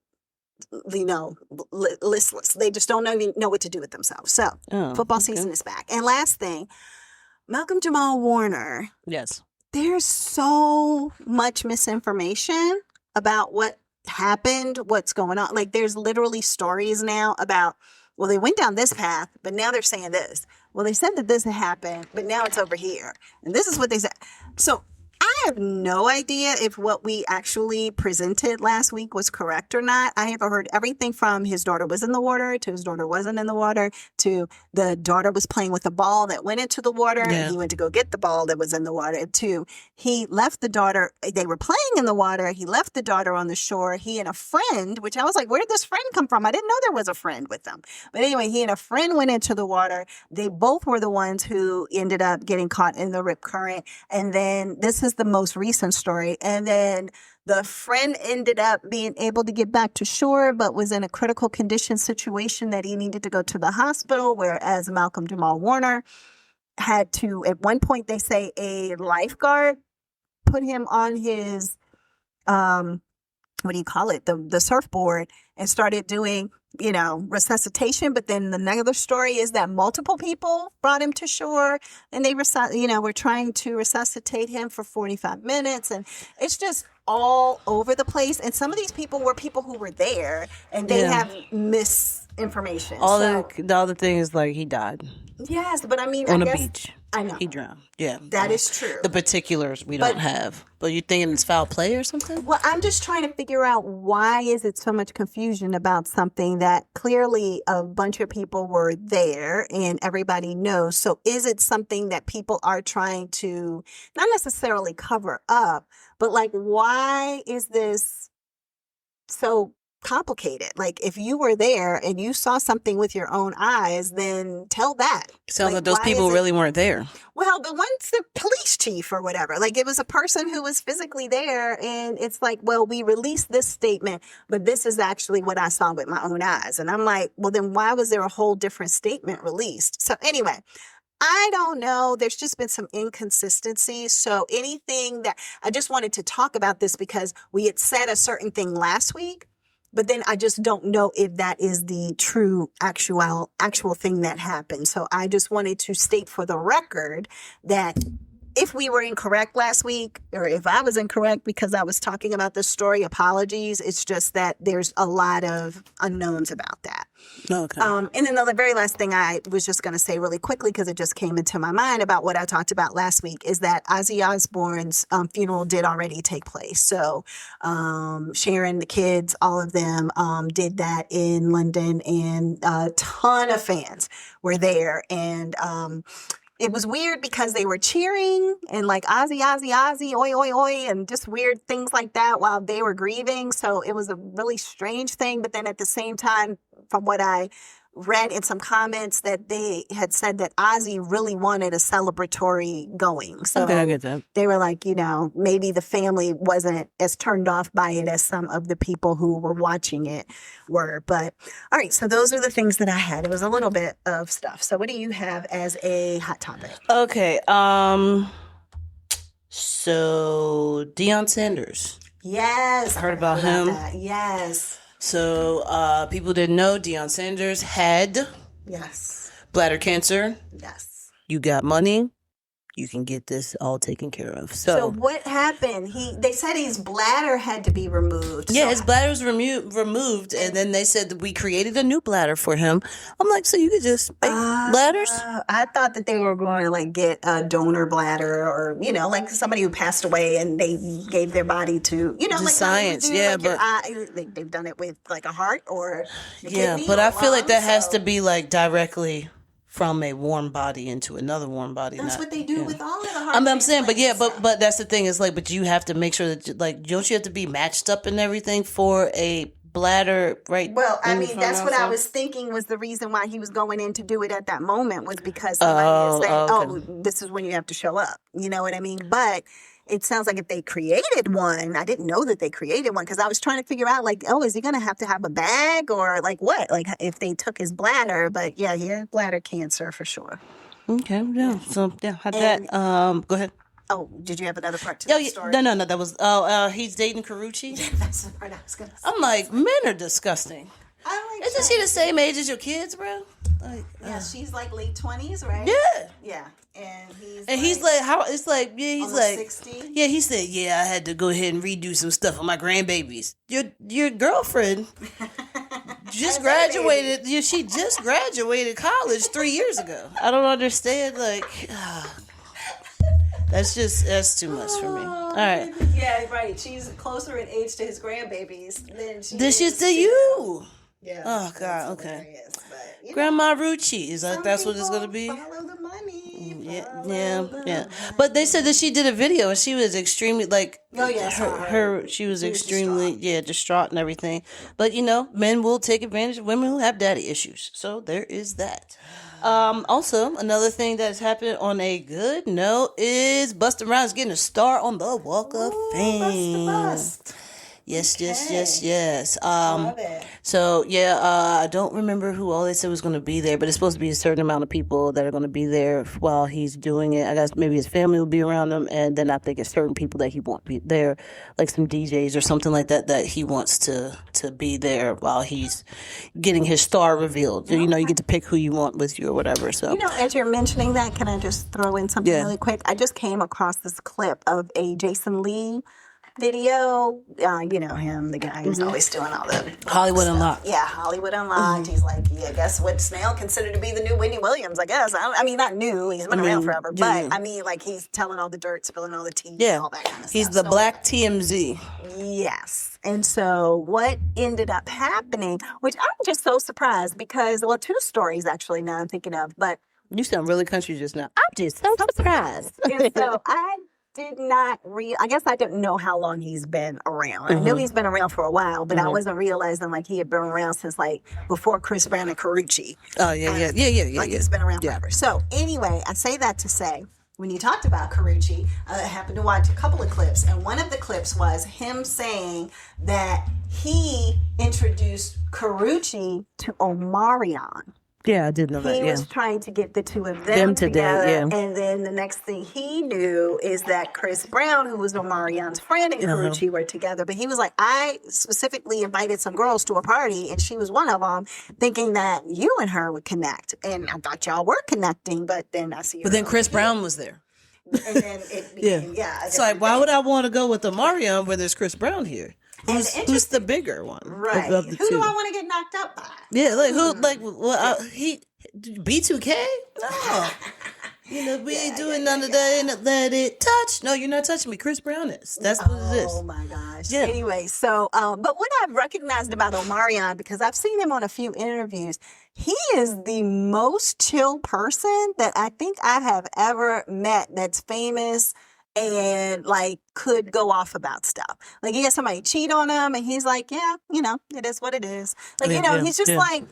listless. They just don't even know what to do with themselves. So football season is back. And last thing, Malcom-Jamal Warner. Yes. There's so much misinformation about what happened, what's going on. Like there's literally stories now about, well, they went down this path, but now they're saying this. Well, they said that this had happened, but now it's over here. And this is what they said. So I have no idea if what we actually presented last week was correct or not. I have heard everything from his daughter was in the water to his daughter wasn't in the water to the daughter was playing with a ball that went into the water. Yeah. And he went to go get the ball that was in the water to he left the daughter. They were playing in the water. He left the daughter on the shore. He and a friend, which I was like, where did this friend come from? I didn't know there was a friend with them. But anyway, he and a friend went into the water. They both were the ones who ended up getting caught in the rip current. And then this is the most recent story. And then the friend ended up being able to get back to shore, but was in a critical condition situation that he needed to go to the hospital, whereas Malcom-Jamal Warner had to, at one point, they say a lifeguard put him on his, the surfboard and started doing, resuscitation. But then another story is that multiple people brought him to shore and they were trying to resuscitate him for 45 minutes. And it's just all over the place. And some of these people were people who were there and they have misinformation. The other thing is like he died. Yes, but I mean, on a beach. I know. He drowned. Yeah. That is true. The particulars we don't have. But you thinking it's foul play or something? Well, I'm just trying to figure out why is it so much confusion about something that clearly a bunch of people were there and everybody knows. So is it something that people are trying to not necessarily cover up, but like, why is this so complicated? Like if you were there and you saw something with your own eyes, then tell that. Sounds like those people really weren't there. Well, the one's the police chief or whatever. Like it was a person who was physically there and it's like, well, we released this statement, but this is actually what I saw with my own eyes. And I'm like, well, then why was there a whole different statement released? So anyway, I don't know. There's just been some inconsistency. So anything that I just wanted to talk about this because we had said a certain thing last week. But then I just don't know if that is the true actual thing that happened. So I just wanted to state for the record that if we were incorrect last week, or if I was incorrect because I was talking about this story, apologies. It's just that there's a lot of unknowns about that. Okay. And then the very last thing I was just going to say really quickly, because it just came into my mind about what I talked about last week, is that Ozzy Osbourne's funeral did already take place. So Sharon, the kids, all of them did that in London, and a ton of fans were there. And it was weird because they were cheering and like Ozzy, Ozzy, Ozzy, oi, oi, oi, and just weird things like that while they were grieving. So it was a really strange thing. But then at the same time, from what I read in some comments, that they had said that Ozzy really wanted a celebratory going. So okay, I get that. They were like, maybe the family wasn't as turned off by it as some of the people who were watching it were. But all right, so those are the things that I had. It was a little bit of stuff. So what do you have as a hot topic? Okay. So Deion Sanders. Yes. I heard about him. That. Yes. So people didn't know Deion Sanders had bladder cancer. Yes. You got money, you can get this all taken care of. So what happened? They said his bladder had to be removed. Yeah, his bladder was removed, and then they said that we created a new bladder for him. I'm like, so you could just make bladders? I thought that they were going to like get a donor bladder, or like somebody who passed away and they gave their body to like science. they've done it with like a heart or but I feel like that has to be like directly from a warm body into another warm body. That's what they do with all of the heart. I'm saying, but that's the thing is like, but you have to make sure that like, don't you have to be matched up and everything for a bladder, right? Well, I mean, that's what I was thinking was the reason why he was going in to do it at that moment was because somebody is saying, this is when you have to show up. You know what I mean? But it sounds like if they created one, I didn't know that they created one because I was trying to figure out like, is he going to have a bag or like what? Like if they took his bladder, but yeah, he had bladder cancer for sure. Okay, yeah. So had that. Go ahead. Oh, did you have another part to the story? No. That was he's dating Karuchi. Yeah, that's the part I was going to say. I'm like, men are disgusting. Isn't she the same age as your kids, bro? Like, she's like late 20s, right? Yeah. Yeah. And he's like, how? It's like, yeah, he's like 60. Yeah, he said, yeah, I had to go ahead and redo some stuff on my grandbabies. Your girlfriend just graduated. Yeah, she just graduated college 3 years ago. I don't understand. Like, that's too much for me. All right. Yeah, right. She's closer in age to his grandbabies than she is to you. Yeah. Oh God. Okay. But, Grandma Rucci is like that's what it's gonna be. Follow the money. Yeah. But they said that she did a video and she was extremely like. Oh yeah. She was extremely distraught and everything. But men will take advantage of women who have daddy issues. So there is that. Also, another thing that's happened on a good note is Busta Rhymes getting a star on the Walk of Fame. Bust. Yes. Love it. So I don't remember who all they said was going to be there, but it's supposed to be a certain amount of people that are going to be there while he's doing it. I guess maybe his family will be around him, and then I think it's certain people that he won't be there, like some DJs or something like that he wants to be there while he's getting his star revealed. You get to pick who you want with you or whatever. So as you're mentioning that, can I just throw in something really quick? I just came across this clip of a Jason Lee video. Him, the guy who's always doing all the Hollywood Unlocked. Yeah, Hollywood Unlocked. He's like, I guess what Snail considered to be the new Wendy Williams, I guess. I mean, not new. He's been around forever. But, I mean, like, he's telling all the dirt, spilling all the tea, all that kind of stuff. He's the black TMZ. Yes. And so what ended up happening, which I'm just so surprised because, two stories actually now I'm thinking of, but. You sound really country just now. I'm just so surprised. And so I did not I guess I didn't know how long he's been around. I knew he's been around for a while, but I wasn't realizing like he had been around since like before Chris Brown and Karuchi. Oh yeah. Like he's been around forever. So anyway, I say that to say, when you talked about Karuchi, I happened to watch a couple of clips, and one of the clips was him saying that he introduced Karuchi to Omarion. Yeah, I did know that. He was trying to get the two of them together. And then the next thing he knew is that Chris Brown, who was Omarion's friend, and Karuchi were together. But he was like, I specifically invited some girls to a party, and she was one of them, thinking that you and her would connect. And I thought y'all were connecting, but then I see. But then Chris Brown was there. And then it became, It's like, why would I want to go with Omarion when there's Chris Brown here? Who's the bigger one? Right. Of the who two? do I want to get knocked up by? Yeah, like who? Like he B2K? No. We ain't doing none of that. And let it touch. No, you're not touching me. Chris Brown is. That's what it is. Oh my gosh. Yeah. Anyway, so but what I've recognized about Omarion, because I've seen him on a few interviews, he is the most chill person that I think I have ever met that's famous and like could go off about stuff. Like he has somebody cheat on him and he's like, yeah, it is what it is. Like, he's just like,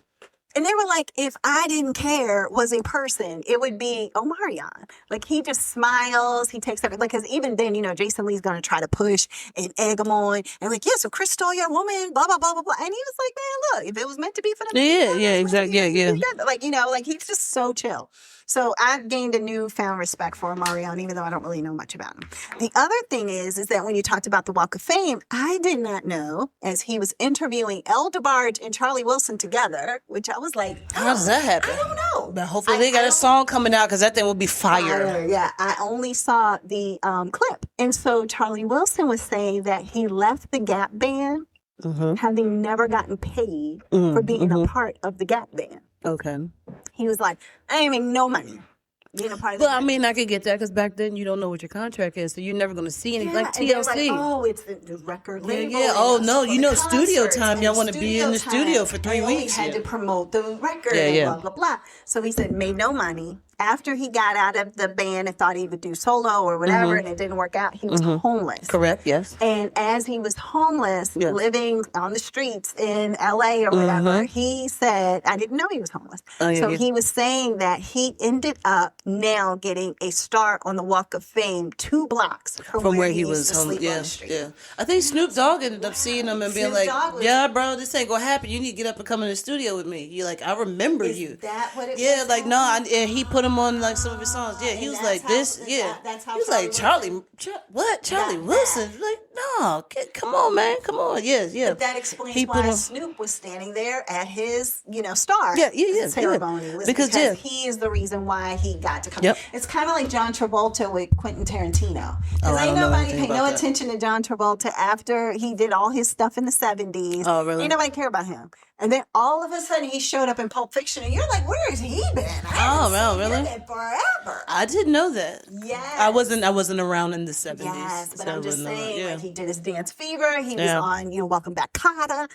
and they were like, if I didn't care was a person, it would be Omarion. Like, he just smiles. He takes everything. Like, because even then, Jason Lee's going to try to push and egg him on. And like, yeah, so Chris stole your woman, blah, blah, blah, blah, blah. And he was like, man, look, if it was meant to be for them. Yeah, exactly. Yeah. Like, like he's just so chill. So I've gained a newfound respect for Omarion, even though I don't really know much about him. The other thing is that when you talked about the Walk of Fame, I did not know, as he was interviewing El DeBarge and Charlie Wilson together, which I was like, how does that happen? I don't know. But hopefully they got a song coming out because that thing will be fire. Yeah, I only saw the clip. And so Charlie Wilson was saying that he left the Gap Band having never gotten paid for being a part of the Gap Band. Okay. He was like, I ain't making no money being a part of Well, I mean, I could get that because back then you don't know what your contract is, so you're never going to see anything like TLC. Like, oh, it's the record label. Yeah. Oh, no, studio time. Y'all want to be in the studio for 3 weeks. He had to promote the record and blah, blah, blah. So he said, made no money. After he got out of the band and thought he would do solo or whatever, and it didn't work out, he was homeless. Correct, yes. And as he was homeless, living on the streets in LA or whatever, he said, I didn't know he was homeless. He was saying that he ended up now getting a start on the Walk of Fame 2 blocks from where he was homeless. Yeah. I think Snoop Dogg ended up seeing him and being like, yeah, bro, this ain't going to happen. You need to get up and come in the studio with me. You're like, I remember you. Is that what it was? Yeah, like, no, and he put him on like some of his songs. Yeah, he was like this. Yeah, that's how he was like Charlie. What? Charlie Wilson? Like, no, come on, man, come on. Yeah. But that explains why Snoop was standing there at his, start. Ceremony because he is the reason why he got to come. Yep. It's kind of like John Travolta with Quentin Tarantino. Because ain't nobody pay no attention to John Travolta after he did all his stuff in the 70s. Oh, really? Ain't nobody care about him. And then all of a sudden he showed up in Pulp Fiction, and you're like, "Where has he been?" Really? Forever. I didn't know that. Yes. I wasn't around in the 70s. Yes, but so I'm just saying, like he did his Dance Fever. He was on, Welcome Back, Kotter.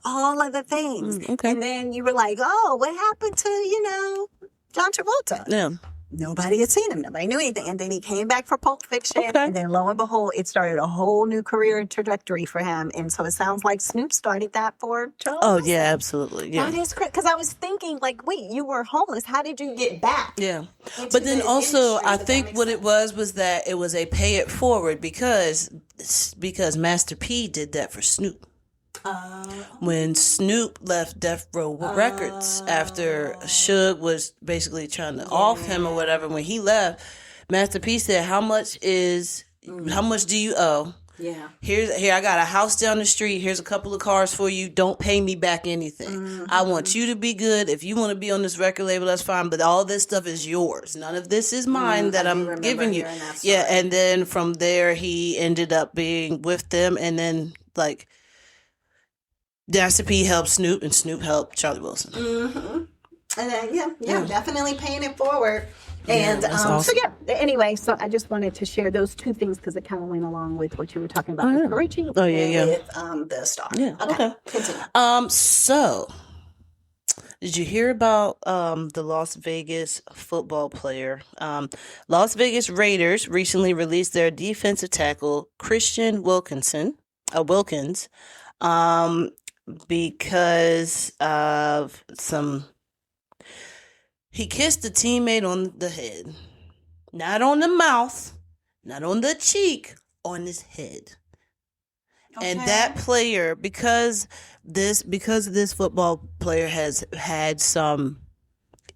All of the things. Okay. And then you were like, "Oh, what happened to John Travolta?" Yeah. Nobody had seen him. Nobody knew anything. And then he came back for Pulp Fiction. Okay. And then lo and behold, it started a whole new career and trajectory for him. And so it sounds like Snoop started that for Charles. Oh, yeah, absolutely. Yeah. That is correct. Because I was thinking, like, wait, you were homeless. How did you get back? Yeah. But then also, I think what it was that it was a pay it forward because Master P did that for Snoop. When Snoop left Death Row Records after Suge was basically trying to off him or whatever, when he left, Master P said, how much do you owe? Yeah. Here, I got a house down the street. Here's a couple of cars for you. Don't pay me back anything. I want you to be good. If you want to be on this record label, that's fine. But all this stuff is yours. None of this is mine that I'm giving you. Yeah. And then from there, he ended up being with them. And then, like, Master P helped Snoop, and Snoop helped Charlie Wilson. And then, definitely paying it forward. And awesome. Anyway, so I just wanted to share those 2 things because it kind of went along with what you were talking about with Richie with the star. Yeah. Okay. Continue. So did you hear about the Las Vegas football player? Las Vegas Raiders recently released their defensive tackle Christian Wilkins, because of he kissed a teammate on the head. Not on the mouth, not on the cheek, on his head. Okay. And that player, because this football player has had some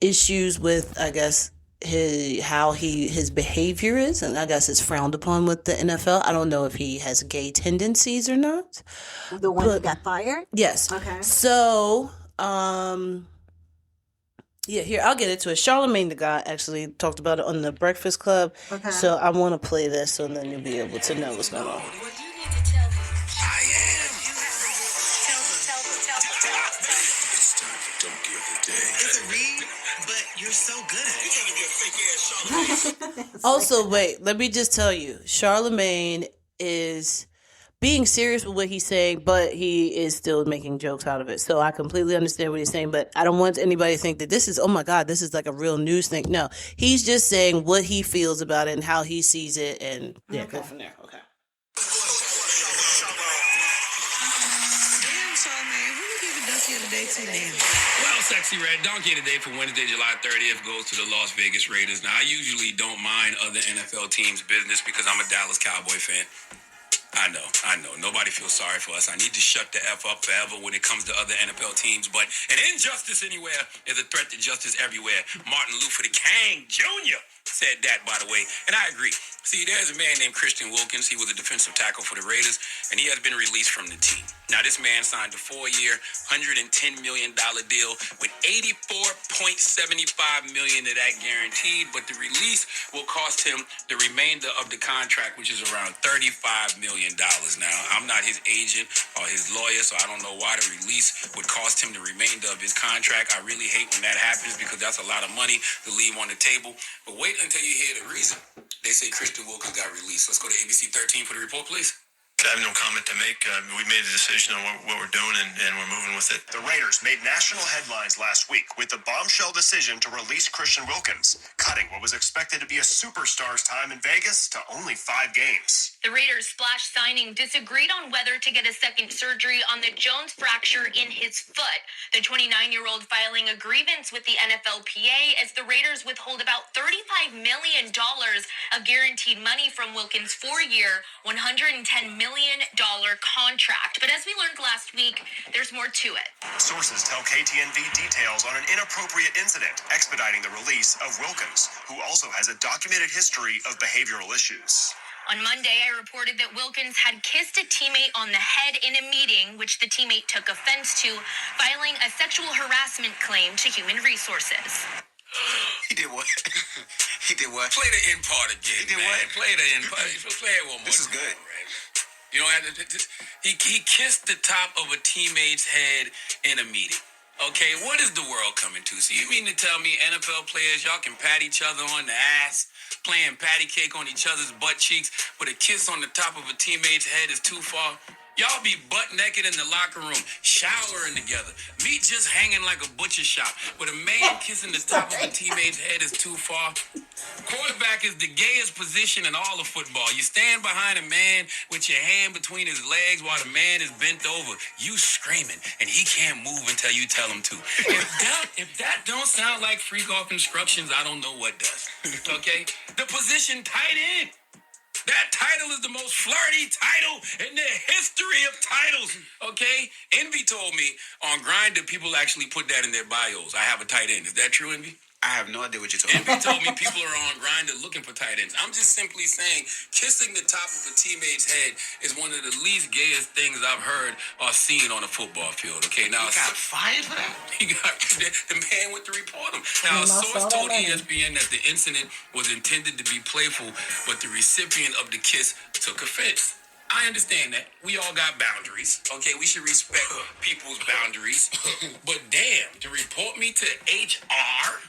issues with, I guess, his behavior is, and I guess it's frowned upon with the NFL. I don't know if he has gay tendencies or not. The one who got fired? Yes. Okay. So, here, I'll get into it. Charlamagne the God actually talked about it on the Breakfast Club. Okay. So I want to play this so then you'll be able to know what's going on. It's a read, but you're so good at it. You're trying to be a fake ass Charlamagne. Also, wait, let me just tell you, Charlamagne is being serious with what he's saying, but he is still making jokes out of it. So I completely understand what he's saying, but I don't want anybody to think that this is, oh my God, this is like a real news thing. No, he's just saying what he feels about it and how he sees it, and go from there. Okay. Well, Sexy Red, Donkey of the Day for Wednesday, July 30th goes to the Las Vegas Raiders. Now, I usually don't mind other NFL teams' business because I'm a Dallas Cowboy fan. I know. Nobody feels sorry for us. I need to shut the F up forever when it comes to other NFL teams. But an injustice anywhere is a threat to justice everywhere. Martin Luther King Jr. said that, by the way. And I agree. See, there's a man named Christian Wilkins. He was a defensive tackle for the Raiders, and he has been released from the team. Now, this man signed a 4-year, $110 million deal with $84.75 million of that guaranteed, but the release will cost him the remainder of the contract, which is around $35 million. Now, I'm not his agent or his lawyer, so I don't know why the release would cost him the remainder of his contract. I really hate when that happens because that's a lot of money to leave on the table. But wait until you hear the reason. They say Christian Wilkins got released. Let's go to ABC 13 for the report, please. I have no comment to make. We made a decision on what we're doing, and we're moving with it. The Raiders made national headlines last week with the bombshell decision to release Christian Wilkins, cutting what was expected to be a superstar's time in Vegas to only 5 games. The Raiders splash signing disagreed on whether to get a second surgery on the Jones fracture in his foot. The 29-year-old filing a grievance with the NFLPA as the Raiders withhold about $35 million of guaranteed money from Wilkins' 4-year, $110 million contract. But as we learned last week, there's more to it. Sources tell KTNV details on an inappropriate incident expediting the release of Wilkins, who also has a documented history of behavioral issues. On Monday, I reported that Wilkins had kissed a teammate on the head in a meeting, which the teammate took offense to, filing a sexual harassment claim to Human Resources. He did what? He did what? Play the end part again, He did man. what? Play the end part. Play it one more This is time, good. right? You know, he kissed the top of a teammate's head in a meeting. Okay, what is the world coming to? So you mean to tell me NFL players, y'all can pat each other on the ass, playing patty cake on each other's butt cheeks, but a kiss on the top of a teammate's head is too far? Y'all be butt naked in the locker room, showering together, meat just hanging like a butcher shop, but a man kissing the top of a teammate's head is too far? Quarterback is the gayest position in all of football. You stand behind a man with your hand between his legs while the man is bent over. You screaming, and he can't move until you tell him to. If that don't sound like freak off instructions, I don't know what does. Okay? The position tight end. That title is the most flirty title in the history of titles, okay? Envy told me on Grindr, people actually put that in their bios. I have a tight end. Is that true, Envy? I have no idea what you're talking Envy about. told me people are on Grindr looking for tight ends. I'm just simply saying kissing the top of a teammate's head is one of the least gayest things I've heard or seen on a football field, okay? Now, He got fired for that? he got the man went to report him. Now, a source told ESPN that the incident was intended to be playful, but the recipient of the kiss took offense. I understand that. We all got boundaries. Okay, we should respect people's boundaries. But damn, to report me to HR?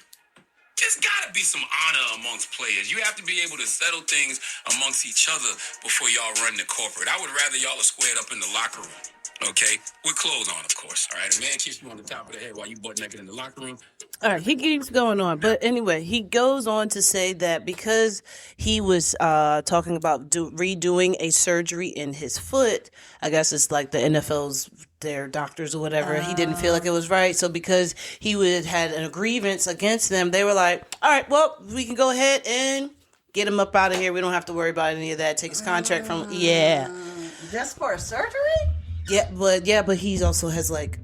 There's got to be some honor amongst players. You have to be able to settle things amongst each other before y'all run the corporate. I would rather y'all are squared up in the locker room, okay? With clothes on, of course, all right? A man kisses you on the top of the head while you butt naked in the locker room. All right, he keeps going on. But anyway, he goes on to say that because he was talking about redoing a surgery in his foot, I guess it's like the NFL's, their doctors or whatever, he didn't feel like it was right. So because he had a grievance against them, they were like, all right, well, we can go ahead and get him up out of here. We don't have to worry about any of that. Take his contract from, Just for a surgery? But he also has like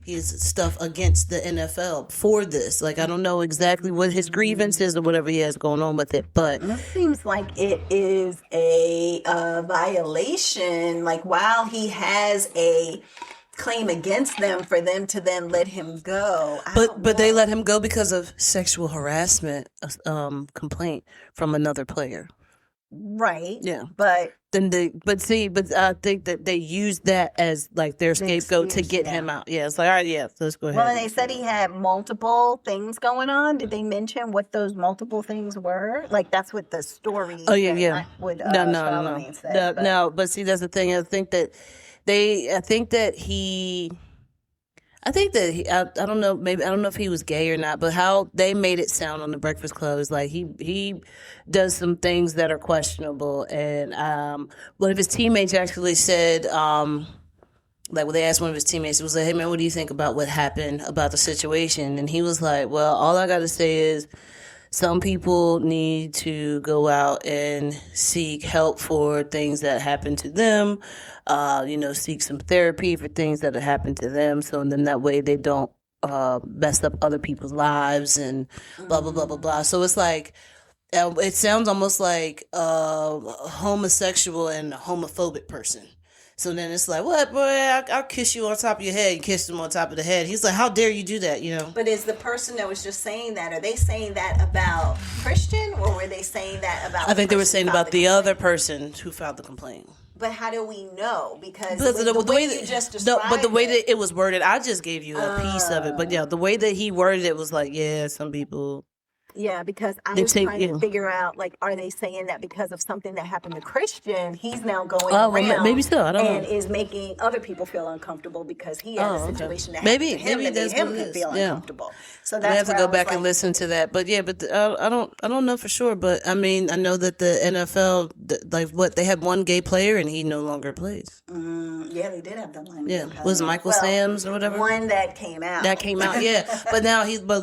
his stuff against the NFL for this. Like, I don't know exactly what his grievance is or whatever he has going on with it, but It seems like it is a violation. Like, while he has a claim against them, for them to then let him go. But they let him go because of sexual harassment complaint from another player. Right. Yeah. But I think that they used that as like their scapegoat to get him out. Yeah, it's like, all right, yeah, let's go ahead. Well, they said he had multiple things going on. Did they mention what those multiple things were? Like, that's what the story. Oh yeah, said, yeah. not what, No. said, No, but see, that's the thing. I think that he. I don't know, maybe, I don't know if he was gay or not, but how they made it sound on the Breakfast Club is like he does some things that are questionable. And one of his teammates actually said, like, when they asked one of his teammates, it was like, hey man, what do you think about what happened, about the situation? And he was like, well, all I got to say is, some people need to go out and seek help for things that happen to them, seek some therapy for things that have happened to them. So then that way they don't mess up other people's lives and blah, blah, blah, blah, blah. So it's like, it sounds almost like a homosexual and a homophobic person. So then it's like, what, boy, I'll kiss you on top of your head. You kissed him on top of the head. He's like, how dare you do that, But is the person that was just saying that, are they saying that about Christian, or were they saying that about I think they were saying about the other person who filed the complaint. But how do we know? Because the way you just described but the way that it was worded, I just gave you a piece of it. But yeah, the way that he worded it was like, yeah, some people... Yeah, because I was trying to figure out, like, are they saying that because of something that happened to Christian, he's now going around maybe so. I don't know. And is making other people feel uncomfortable because he had a situation that maybe happened to him that's made him what it is. feel uncomfortable. So that's I have to go back and listen to that. But yeah, I don't know for sure. But I mean, I know that the NFL, they had one gay player and he no longer plays. Yeah, they did have that one. Yeah, was it Michael Sam's or whatever? One that came out. Yeah. But now he's not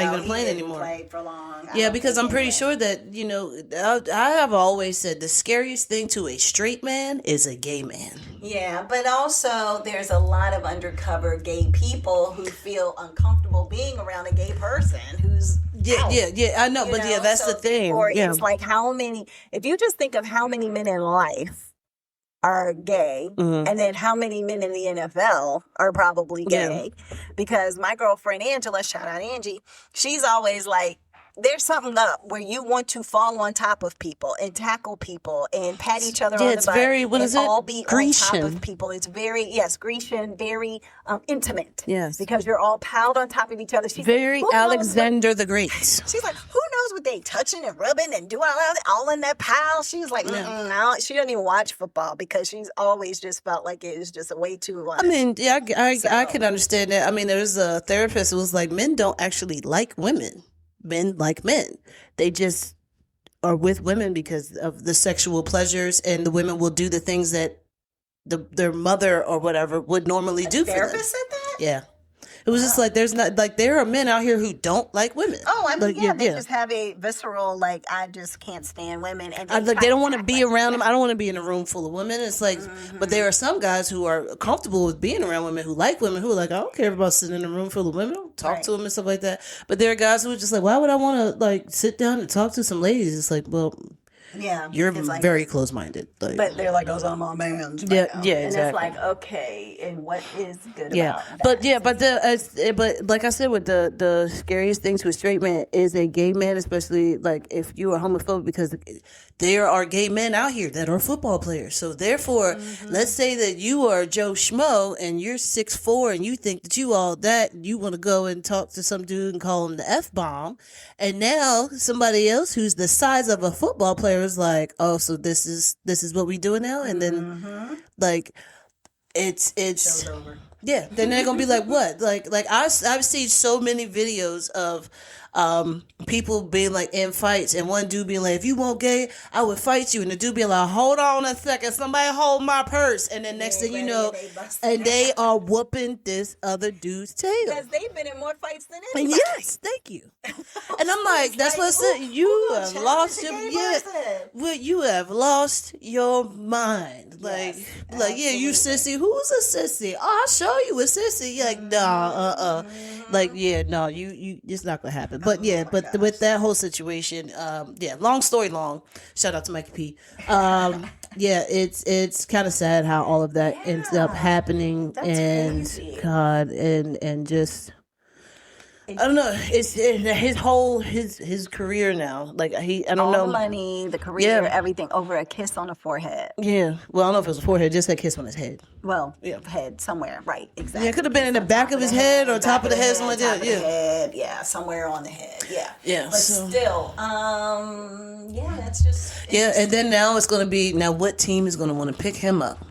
even playing anymore. Played for long. Yeah, because I'm pretty sure that, I have always said the scariest thing to a straight man is a gay man. Yeah, but also there's a lot of undercover gay people who feel uncomfortable being around a gay person who's out, I know, but that's the thing. Or it's like if you just think of how many men in life are gay, and then how many men in the NFL are probably gay, because my girlfriend Angela, shout out Angie, she's always like, there's something up where you want to fall on top of people and tackle people and pat each other on the butt. Very, what is it? All be Grecian. on top of people. It's very, Grecian, very intimate. Yes. Because you're all piled on top of each other. She's very like, Alexander the Great. She's like, who knows what they touching and rubbing and doing all in that pile? She's like, no. She doesn't even watch football because she's always just felt like it was just a way too much. I mean, yeah, I can understand that. I mean, there's a therapist who was like, men don't actually like women. Men like men. They just are with women because of the sexual pleasures, and the women will do the things that their mother or whatever would normally do for them. Therapist said that? Yeah. It was just like, there are men out here who don't like women. Oh, I mean, they just have a visceral, like, I just can't stand women. And they don't want to be around them. I don't want to be in a room full of women. It's like, but there are some guys who are comfortable with being around women, who like women, who are like, I don't care about sitting in a room full of women. I'll talk to them and stuff like that. But there are guys who are just like, why would I want to, like, sit down and talk to some ladies? It's like, well... Yeah, you're very close-minded. Like, but they're like, "Oh, I'm a man." Yeah, exactly. And it's like, okay, and what is good about that? But like I said, with the scariest thing to a straight man is a gay man, especially like if you are homophobic, because there are gay men out here that are football players. So therefore, let's say that you are Joe Schmo and you're 6'4" and you think that you all that, and you want to go and talk to some dude and call him the F-bomb, and now somebody else who's the size of a football player is like, oh, so this is what we doing now, and then like it's yeah, then they're gonna be like, what? Like I've seen so many videos of people being like in fights, and one dude being like, if you weren't gay, I would fight you, and the dude being like, hold on a second, somebody hold my purse, and then next thing you know, they are whooping this other dude's tail because they've been in more fights than anybody. Yes, thank you. And I'm like, that's what I said. You have lost you have lost your mind. Like, you sissy. Who's a sissy? Oh, I'll show you a sissy. You're like, nah, like, yeah, no, you, it's not gonna happen. But with that whole situation, long story long. Shout out to Mikey P. It's kind of sad how all of that ends up happening. That's and crazy. God, and just. I don't know. It's his whole his career now. Like I don't know. The money, the career, everything over a kiss on the forehead. Yeah. Well, I don't know if it was a forehead. Just a kiss on his head. Well, head somewhere. Right. Exactly. Yeah, it could have been in the back of his head or top of the head, something like that. Yeah. Head, yeah, somewhere on the head. Yeah. Yeah. But still, that's just. Yeah, and then now it's going to be what team is going to want to pick him up?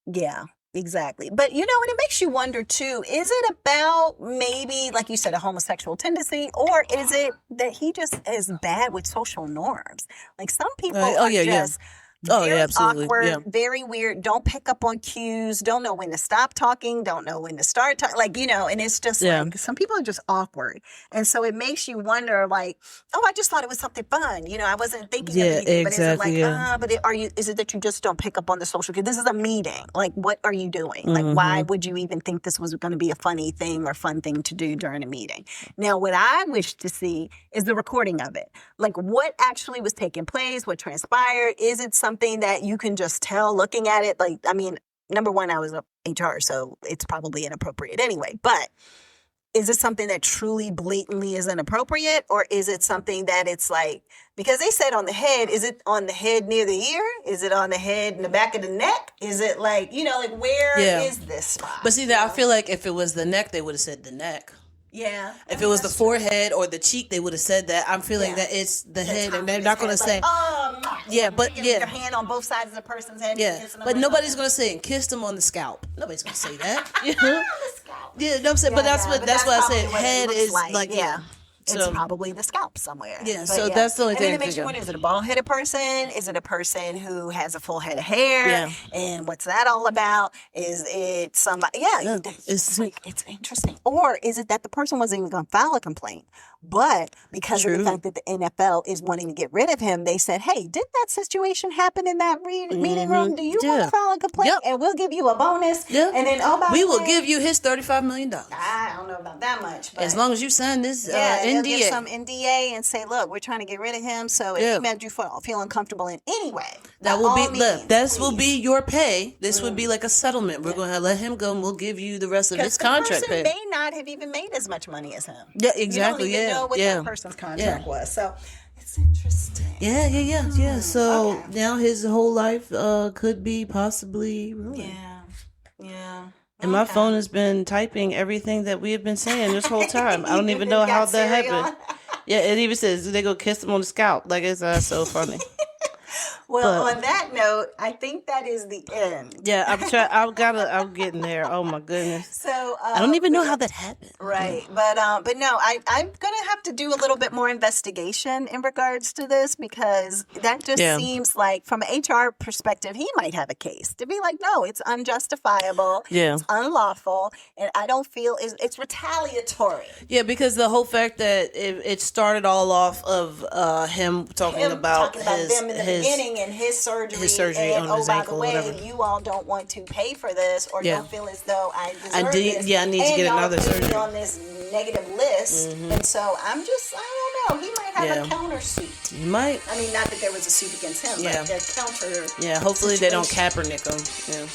Yeah. Exactly. But, and it makes you wonder, too, is it about maybe, like you said, a homosexual tendency, or is it that he just is bad with social norms? Like some people are just very absolutely. awkward, very weird, don't pick up on cues, don't know when to stop talking, don't know when to start talking, and it's just like some people are just awkward. And so it makes you wonder, like, oh, I just thought it was something fun. I wasn't thinking of anything, exactly, but is it like, is it that you just don't pick up on the social cues? This is a meeting. Like, what are you doing? Like, why would you even think this was going to be a funny thing or fun thing to do during a meeting? Now, what I wish to see is the recording of it. Like, what actually was taking place, what transpired? Is it something that you can just tell looking at it? Like, I mean, number one, I was a HR, so it's probably inappropriate anyway. But is it something that truly blatantly is inappropriate, or is it something that it's like, because they said on the head, is it on the head near the ear? Is it on the head in the back of the neck? Is it like, where is this spot? But see, I feel like if it was the neck, they would have said the neck. Yeah. If it was the forehead or the cheek, they would have said that. I'm feeling that it's the head, and they're not going to say. Your hand on both sides of the person's head. Yeah, but nobody's going to say and kissed him on the scalp. Nobody's going to say that. Yeah, no, I'm saying, but that's what I said. Head is like It's probably the scalp somewhere. Yeah, so that's the only thing. And then it makes you wonder, is it a bald-headed person? Is it a person who has a full head of hair? Yeah. And what's that all about? Is it somebody? Yeah, it's interesting. Or is it that the person wasn't even going to file a complaint, but because of the fact that the NFL is wanting to get rid of him, they said, hey, did that situation happen in that meeting room? Do you want to file a complaint? Yep. And we'll give you a bonus. Yep. And then, we will give you his $35 million. I don't know about that much. But as long as you sign this NDA. NDA. Some NDA and say, look, we're trying to get rid of him. So if he made you feel uncomfortable in any way, that will be will be your pay. This would be like a settlement. We're going to let him go, and we'll give you the rest of his contract pay. The person may not have even made as much money as him. Yeah, exactly. You don't even know what that person's contract was. So it's interesting. Yeah. So now his whole life could be possibly ruined. Yeah. And my phone has been typing everything that we have been saying this whole time. I don't even know how that happened. Yeah, it even says they go kiss him on the scalp. Like, it's so funny. Well, on that note, I think that is the end. Yeah, I'm getting there. Oh my goodness. So I don't even know how that happened. Right, but no, I'm gonna have to do a little bit more investigation in regards to this, because that just seems like, from an HR perspective, he might have a case to be like, no, it's unjustifiable. Yeah, it's unlawful, and I don't feel it's retaliatory. Yeah, because the whole fact that it started all off of him talking about them in the beginning and his surgery and, on his ankle, by the way, whatever. You all don't want to pay for this, or don't feel as though I deserve this. Yeah, I need to get another surgery on this negative list. And so I don't know. He might have a counter suit. He might. I mean, not that there was a suit against him, but a counter. Yeah, hopefully they don't Kaepernick him. Yeah.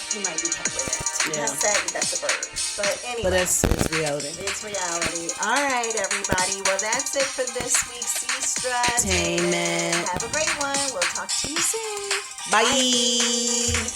He might be Kaepernick. Yeah. Not sad that that's a bird. But anyway. But it's reality. It's reality. All right, everybody. Well, that's it for this week's Sestra-Tainment. Have a great one. We'll talk to you soon. Bye.